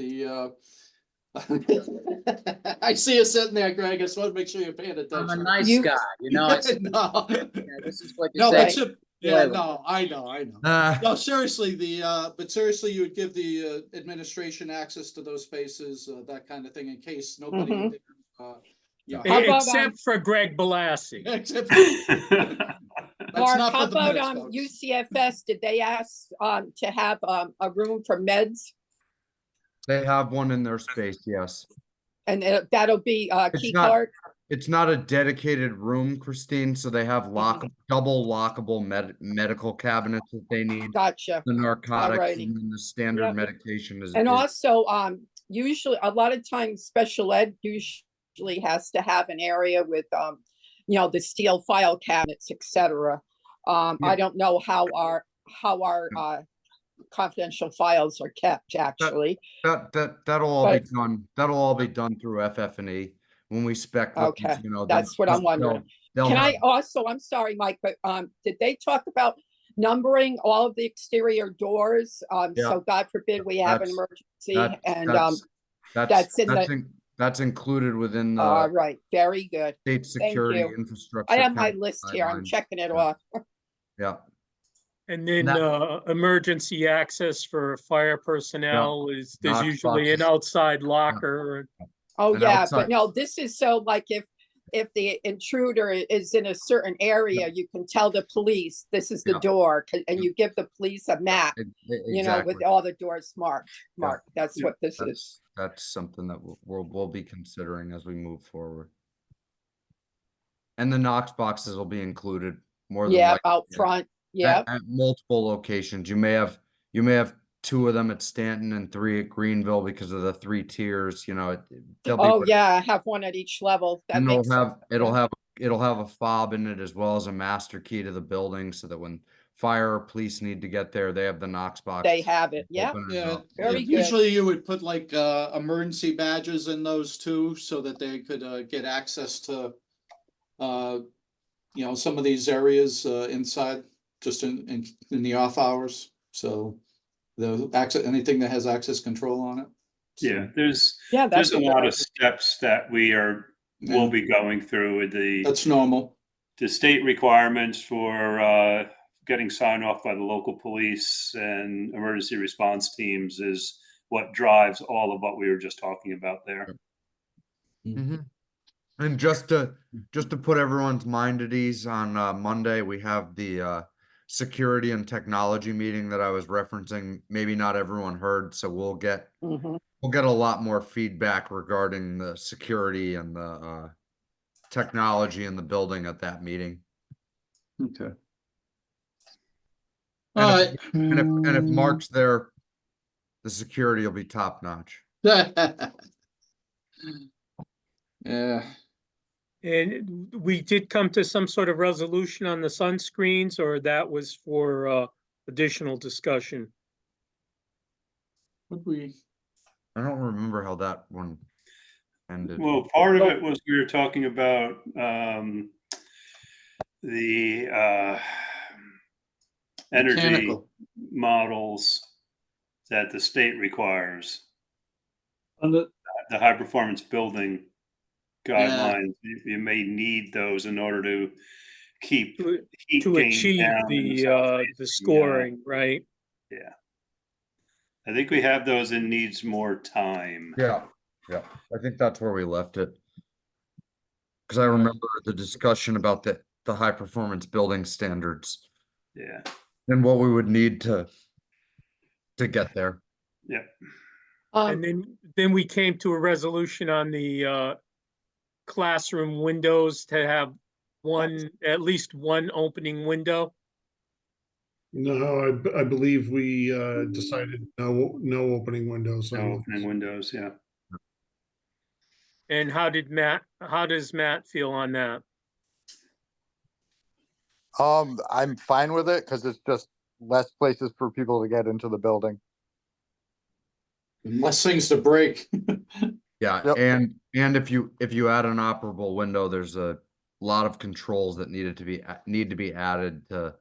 I see you sitting there, Greg. I just want to make sure you're paying attention. I'm a nice You- guy, you know, it's, No, this is what you no, say. except, yeah, no, I know. No, seriously, but seriously, you would give the administration access to those spaces, that kind of thing, in case nobody. Mhm. Yeah. How about, Except for Greg Balassi. Except. That's Mark, not how for the about minutes, folks. UCFS, did they ask to have a room for meds? They have one in their space, yes. And that'll be It's key not- card? It's not a dedicated room, Christine, so they have double lockable medical cabinets that they need. Gotcha. The narcotics Alrighty. and then the standard Yep. medication is. And is- also, usually, a lot of times, special ed usually has to have an area with, the steel file cabinets, etc. Yeah. I don't know how our confidential files are kept, actually. That'll all be But- done. That'll all be done through FF&E when we spec. what these, Okay, they'll- that's what I'm wondering. they'll Can have- I also, I'm sorry, Mike, but did they talk about numbering all of the exterior doors? Yeah. So God forbid we have an That's- emergency and That's in that's included within all the right, very good. state security you. infrastructure. I have my capital list here. I'm guidelines. checking it Yeah. off. Yeah, And then that- emergency access for fire personnel is, there's Knox usually an boxes. outside locker. Oh, And yeah, outside- but no, this is so like if the intruder is in a certain area, you can tell the police, this is the Yeah. door, and you give the police a map, exactly. with all the doors marked. That's Yeah. what this is. That's something that we'll be considering as we move forward. And the Knox boxes will be included more than Yeah, likely. out front, yeah. At multiple locations. You may have 2 of them at Stanton and 3 at Greenville because of the 3 tiers, they'll be. Oh, yeah, have one at each level. That And makes it'll have a fob in it as well as a master key to the building so that when fire or police need to get there, they have the Knox box. They have it, yeah. open and Yeah, up. Very good. usually you would put like emergency badges in those too, so that they could get access to some of these areas inside, just in the off hours. So the access, anything that has access control on it. So, Yeah, there's Yeah, that's a a good lot idea. of steps that will yeah, be going through with the that's normal. state requirements for getting sign off by the local police and emergency response teams is what drives all of what we were just talking about there. Mhm. And just to put everyone's mind at ease, on Monday, we have the security and technology meeting that I was referencing. Maybe not everyone heard, so we'll get Mhm. a lot more feedback regarding the security and the technology in the building at that meeting. Okay. And All if- right. And if Mark's there, the security will be top notch. Yeah, And we did come to some sort of resolution on the sunscreens, or that was for additional discussion? would we, I don't remember how that one ended. Well, part of it was we were talking about the energy mechanical. models that the state requires, On the, the high performance building guidelines. You may need those in order to keep To heat to gain achieve down in the south-facing, scoring, right? Yeah. I think we have those in needs more time. Yeah, I think that's where we left it. Because I remember the discussion about the high performance building standards Yeah. and what we would need to get there. Yeah. And then we came to a resolution on the classroom windows to have at least one opening window? No, I believe we decided no opening windows. No opening windows, yeah. And how does Matt feel on that? I'm fine with it because it's just less places for people to get into the building. Less things to break. Yeah, Yep. and if you add an operable window, there's a lot of controls that need to be added to,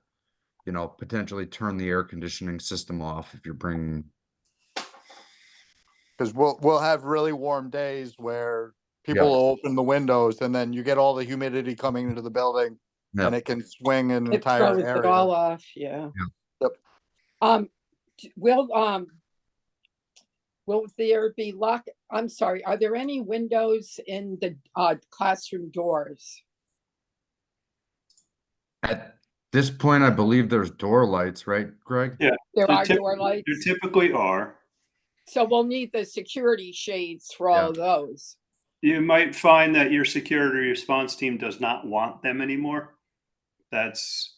you know, potentially turn the air conditioning system off if you're bringing. Because we'll have really warm days where people Yeah. will open the windows and then you get all the humidity coming into the building Yeah. and it can swing an It entire throws it area. all off, yeah. Yep. Will there be I'm sorry, are there any windows in the classroom doors? At this point, I believe there's door lights, right, Greg? Yeah. There are door lights? There typically are. So we'll need the security shades for all of those. You might find that your security response team does not want them anymore. That's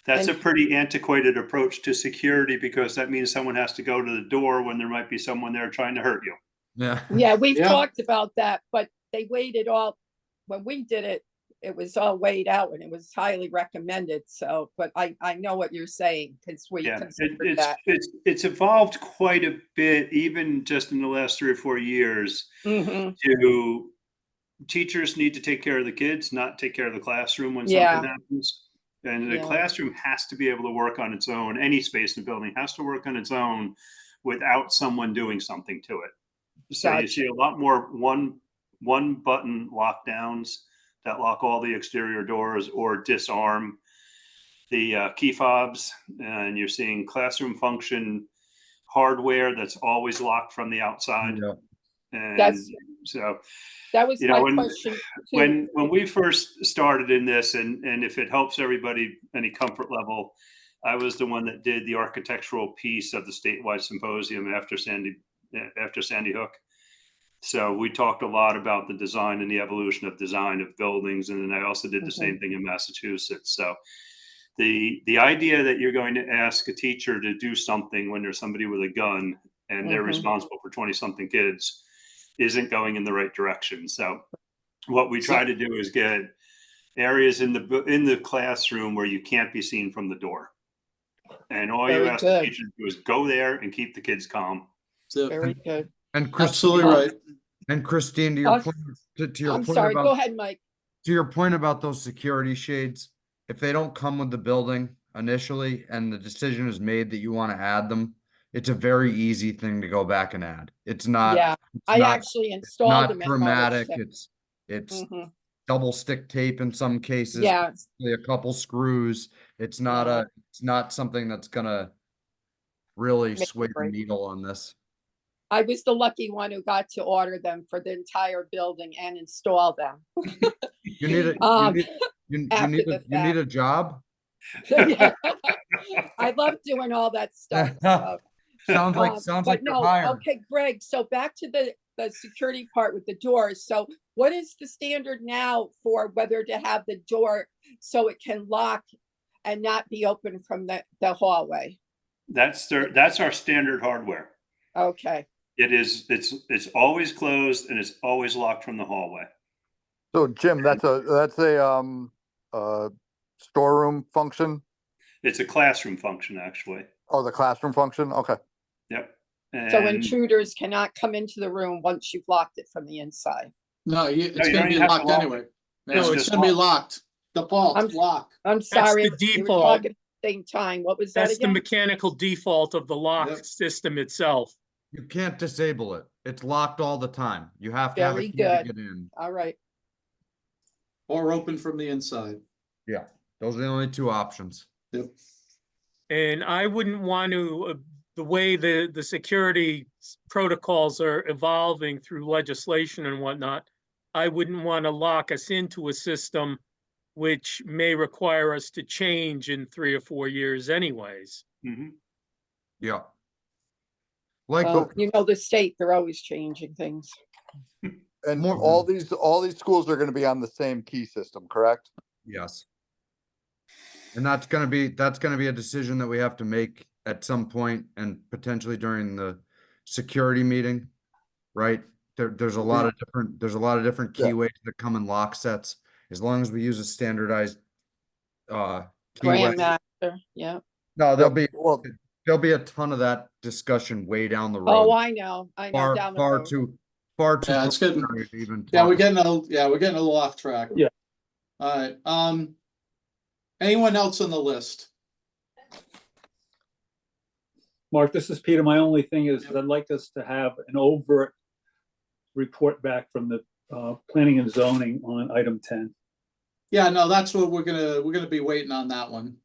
a pretty antiquated approach to security because that means someone has to go to the door when there might be someone there trying to hurt you. Yeah. Yeah, we've talked about that, but they waited all, when we did it, it was all weighed out and it was highly recommended. So, but I know what you're saying because we considered that. It's evolved quite a bit, even just in the last 3 or 4 years. To teachers need to take care of the kids, not take care of the classroom when something happens. And the classroom has to be able to work on its own. Any space in the building has to work on its own without someone doing something to it. So you see a lot more one button lockdowns that lock all the exterior doors or disarm the key fobs. And you're seeing classroom function hardware that's always locked from the outside. Yeah. And so that was my when, question. When we first started in this, and if it helps everybody any comfort level, I was the one that did the architectural piece of the statewide symposium after Sandy Hook. So we talked a lot about the design and the evolution of design of buildings, and then I also did the same thing in Massachusetts. So the idea that you're going to ask a teacher to do something when there's somebody with a gun and they're responsible for 20-something kids isn't going in the right direction. So what we try to do is get areas in the classroom where you can't be seen from the door. And all you ask the teacher to do is go there and keep the kids calm. Very good. And Absolutely right. And Christine, to your point, I'm sorry, go ahead, Mike. To your point about those security shades, if they don't come with the building initially and the decision is made that you want to add them, it's a very easy thing to go back and add. It's not. Yeah, I actually installed them. Not dramatic. It's double stick tape in some cases. Yeah, a couple screws. It's not something that's gonna really sway the needle on this. I was the lucky one who got to order them for the entire building and install them. You need a job. Yeah. I love doing all that stuff. Sounds like you're hired. Okay, Greg. So back to the security part with the doors. So what is the standard now for whether to have the door so it can lock and not be open from the hallway? That's our standard hardware. Okay. It's always closed and it's always locked from the hallway. So Jim, that's a storeroom function? It's a classroom function, actually. Oh, the classroom function? Okay. Yep. So intruders cannot come into the room once you've locked it from the inside. No, it's going to be locked anyway. No, it's going to be locked. Default lock. I'm sorry. That's the we were default. talking at the same time. What was that That's the again? mechanical default of the lock system itself. You can't disable it. It's locked all the time. You have to have a Very key to good. get in. All right. Or open from the inside. Yeah, those are the only two options. Yep. And I wouldn't want to, the way the security protocols are evolving through legislation and whatnot, I wouldn't want to lock us into a system which may require us to change in 3 or 4 years anyways. Yeah. Like the state, they're always changing things. And all these schools are going to be on the same key system, correct? Yes. And that's gonna be a decision that we have to make at some point and potentially during the security meeting, right? There's a lot of different Yeah. keyways that come in lock sets. As long as we use a standardized keyway. Grandmaster, yeah. No, Well, there'll be a ton of that discussion way down the Oh, road. I know, Far, down the far road. too Yeah, it's getting, preliminary to even yeah, talk we're about. getting a little off track. Yeah. All right, anyone else on the list? Mark, this is Peter. My only thing is I'd like us to have an overt report back from the planning and zoning on item 10. Yeah, no, that's what we're gonna be waiting on that one.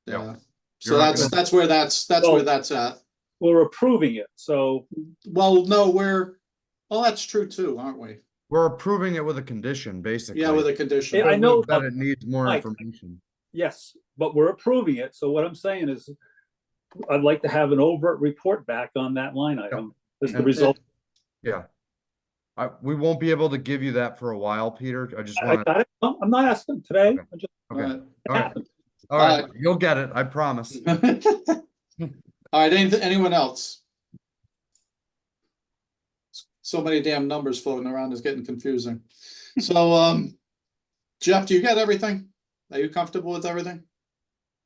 Yep. Yeah, so You're not that's where that's at. We're approving it, so Well, no, well, that's true too, aren't we? We're approving it with a condition, basically. Yeah, with a condition. I know That it needs more Mike. information. yes, but we're approving it. So what I'm saying is I'd like to have an overt report back on that line item as the And- result. Yeah. We won't be able to give you that for a while, Peter. I just I want to, got it. No, I'm not asking today. Okay. I'm just okay. Alright. All right. All right. You'll get it. I promise. All right, anyone else? So many damn numbers floating around is getting confusing. So, Jeff, do you got everything? Are you comfortable with everything?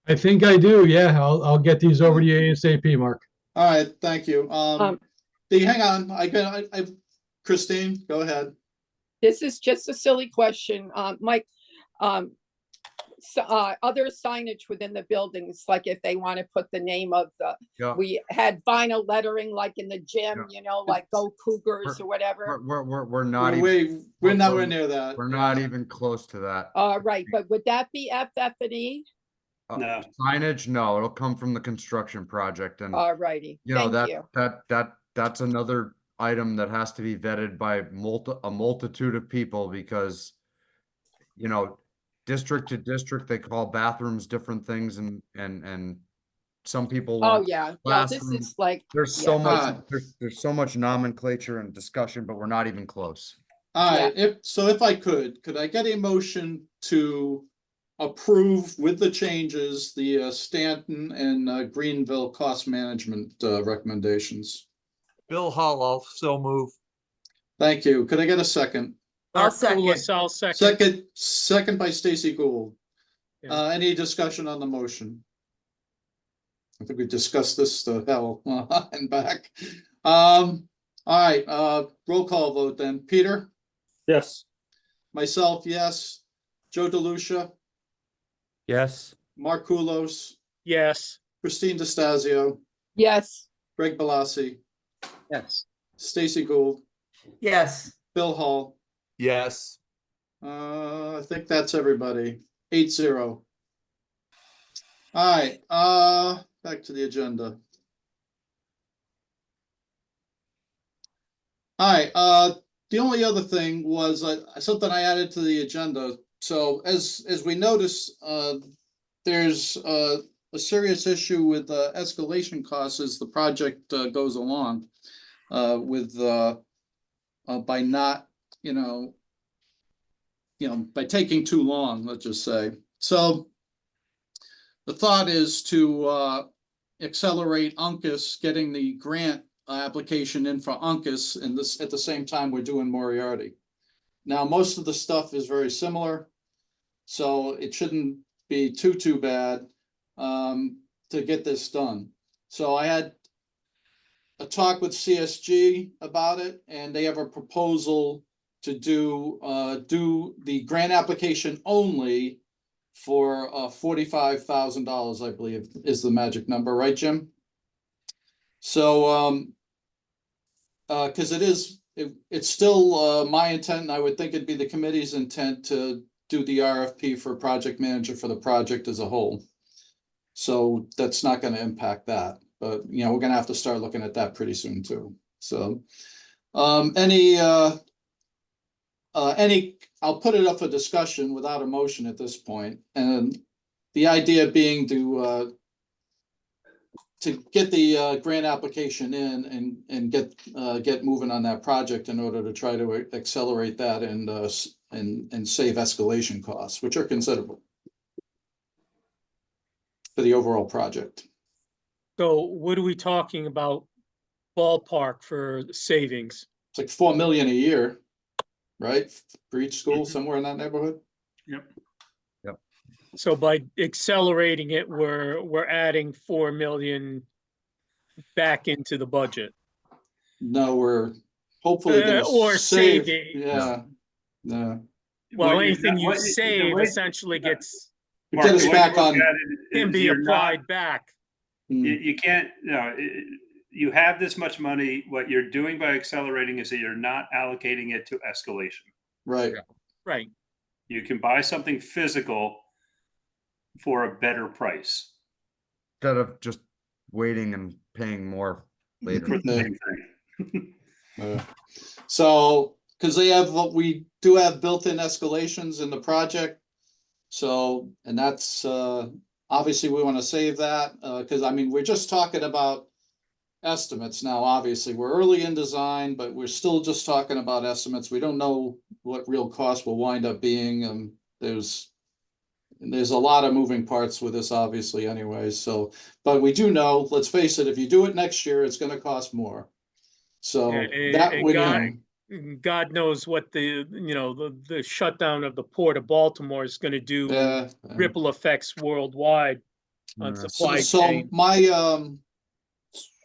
I think I do. Yeah, I'll get these over to you ASAP, Mark. All right, thank you. Hang on, I Christine, go ahead. This is just a silly question, Mike. Other signage within the buildings, like if they want to put the name of Yeah. we had vinyl lettering like in the gym, like Go Cougars or whatever. We're not even, We're nowhere near that. we're not even close to that. Right, but would that be FF&E? No. Signage, no, it'll come from the construction project and All righty, that, you. that's another item that has to be vetted by a multitude of people because, district to district, they call bathrooms different things and some people Oh, want yeah, well, this classrooms. is like, There's so yeah. much, there's so much nomenclature and discussion, but we're not even close. All right, if I could I get a motion to approve with the changes, the Stanton and Greenville cost management recommendations? Bill Hull, I'll so move. Thank you. Could I get a second? I'll Mark second. Pulis, I'll second. Second by Stacy Gould. Yeah. Any discussion on the motion? I think we discussed this to hell and back. All right, roll call vote then. Peter? Yes. Myself, yes. Joe DeLucia, Yes. Mark Kulos, Yes. Christine DeStazio, Yes, Greg Balassi, Yes. Stacy Gould, Yes, Bill Hall. Yes. I think that's everybody. 8-0. All right, back to the agenda. All right, the only other thing was something I added to the agenda. So as we notice, there's a serious issue with escalation costs as the project goes along. With by not, by taking too long, let's just say. So the thought is to accelerate UNCUS getting the grant application in for UNCUS, and this at the same time we're doing Moriarty. Now, most of the stuff is very similar, so it shouldn't be too bad to get this done. So I had a talk with CSG about it, and they have a proposal to do the grant application only for $45,000, I believe is the magic number, right, Jim? So because it's still my intent, and I would think it'd be the committee's intent to do the RFP for project manager for the project as a whole. So that's not going to impact that, but we're going to have to start looking at that pretty soon too. So I'll put it up for discussion without a motion at this point, and the idea being to get the grant application in and get moving on that project in order to try to accelerate that and and save escalation costs, which are considerable for the overall project. So what are we talking about ballpark for savings? It's like 4 million a year, right? For each school, somewhere in that neighborhood. Yep. So by accelerating it, we're adding 4 million back into the budget. No, we're hopefully gonna Or save. saving. Yeah, no. Well, What you're anything not- you what- the save way- essentially gets, Mark, Get us the way back to look on- at it can is be you're not- applied back. You can't, you have this much money. What you're doing by accelerating is that you're not allocating it to escalation. Right. Right. You can buy something physical for a better price Instead of just waiting and paying more later. for the Yeah. same thing. So, because we do have built-in escalations in the project. So, and that's, obviously we want to save that, because I mean, we're just talking about estimates now, obviously. We're early in design, but we're still just talking about estimates. We don't know what real cost will wind up being. There's a lot of moving parts with this, obviously, anyways. So, but we do know, let's face it, if you do it next year, it's gonna cost more. So And- that and would, God knows what the shutdown of the Port of Baltimore is gonna do, ripple effects worldwide on supply so chain.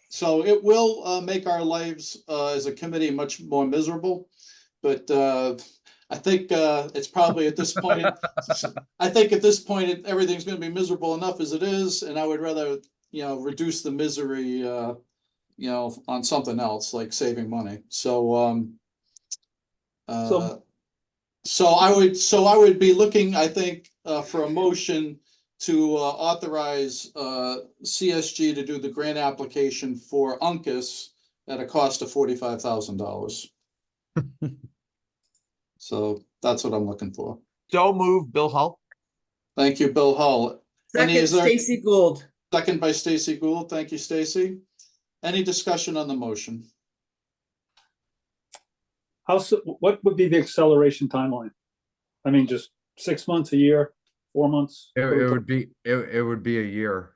so it will make our lives as a committee much more miserable. But I think it's probably at this point, everything's gonna be miserable enough as it is, and I would rather, reduce the misery, on something else, like saving money. So I would be looking, I think, for a motion to authorize CSG to do the grant application for UNCUS at a cost of $45,000. So that's what I'm looking for. So move, Bill Hull. Thank you, Bill Hull. Second, Is there- Stacy Gould. Second by Stacy Gould. Thank you, Stacy. Any discussion on the motion? What would be the acceleration timeline? I mean, just 6 months, a year, 4 months? It would be a year.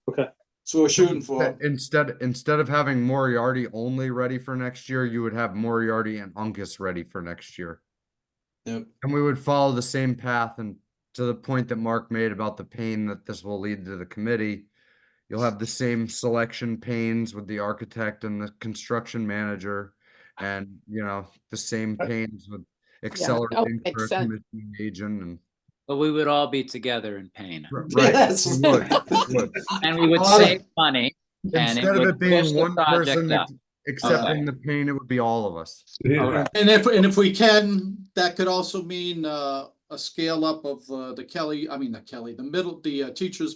Okay. So we're shooting for, Instead of having Moriarty only ready for next year, you would have Moriarty and Uncas ready for next year. yep, And we would follow the same path, and to the point that Mark made about the pain that this will lead to the committee, you'll have the same selection pains with the architect and the construction manager, and the same pains with accelerating makes for a sense. commission agent and But we would all be together in pain. right. Yes. we would. And we would A lot of- save money. And Instead of would it being push the one person project up. accepting the pain, it would be all of us. Okay. and if we can, that could also mean a scale up of the teachers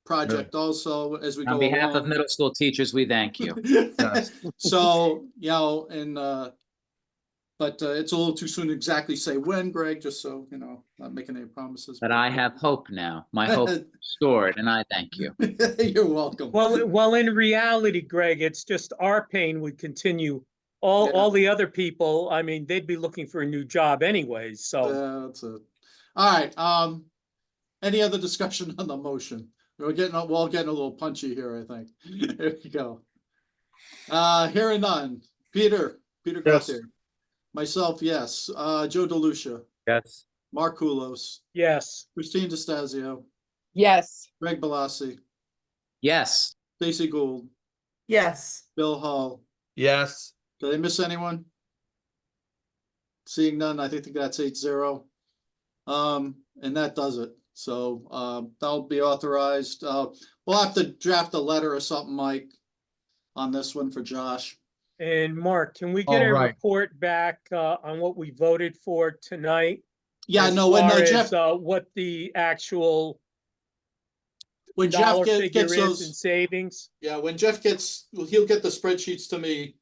project also as we go On behalf of along. middle school teachers, we thank you. Yes. So, but it's a little too soon to exactly say when, Greg, just so, not making any promises. But I have hope now. My hope is restored, and I thank you. You're welcome. Well, in reality, Greg, it's just our pain would continue. All the other people, I mean, they'd be looking for a new job anyways, so. That's it. All right, any other discussion on the motion? We're all getting a little punchy here, I think. There you go. Hearing none. Peter Yes. Gauthier. Myself, yes. Joe DeLucia, Yes. Mark Kulos, Yes. Christine DeStazio, Yes. Greg Balassi, Yes. Stacy Gould, Yes. Bill Hall. Yes. Did I miss anyone? Seeing none, I think that's 8-0. And that does it. So that'll be authorized. We'll have to draft a letter or something, Mike, on this one for Josh. And Mark, can we get All a right. report back on what we voted for tonight? Yeah, as no, when far Jeff, as, what the actual when Jeff dollar figure gets is in those, savings? yeah, when Jeff he'll get the spreadsheets to me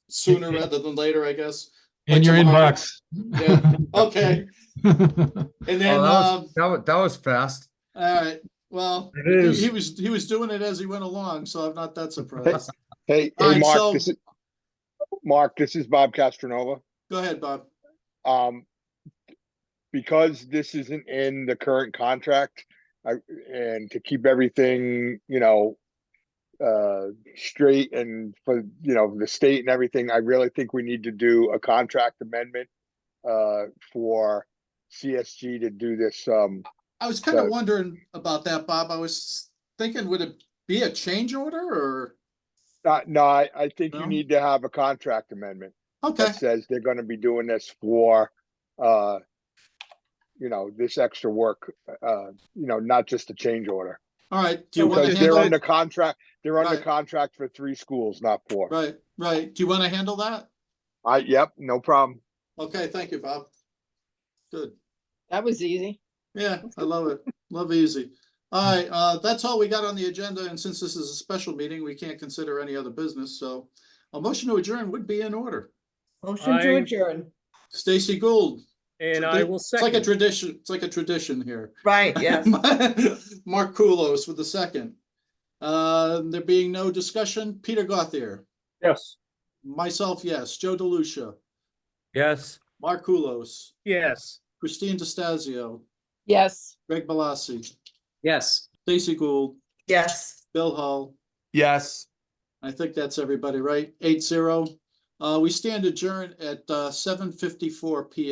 sooner rather than later, I guess. In Like your tomorrow. inbox. Yeah, okay. And then, that was fast. all right, well, It is. he was doing it as he went along, so I'm not that surprised. Hey, All right, Mark, so- Mark, this is Bob Castronova. Go ahead, Bob. because this isn't in the current contract, and to keep everything, straight and for, the state and everything, I really think we need to do a contract amendment for CSG to do this. I was kind of So- wondering about that, Bob. I was thinking, would it be a change order or? No, I think No? you need to have a contract amendment Okay, that says they're gonna be doing this for, this extra work, not just a change order. all right. Do you want to Because they're handle? under contract, Right. contract for 3 schools, not 4. Right. Do you want to handle that? Yep, no problem. Okay, thank you, Bob. Good. That was easy. Yeah, I love it. Love easy. All right, that's all we got on the agenda. And since this is a special meeting, we can't consider any other business. So a motion to adjourn would be in order. Motion to I- adjourn. Stacy Gould. And I will It's like a second. tradition. It's like a tradition here. Right, yes. Mark Kulos with the second. There being no discussion, Peter Gauthier, Yes. myself, yes. Joe DeLucia, Yes. Mark Kulos, Yes. Christine DeStazio, Yes. Greg Balassi, Yes. Stacy Gould, Yes. Bill Hull. Yes. I think that's everybody, right? 8-0. We stand adjourned at 7:54 PM.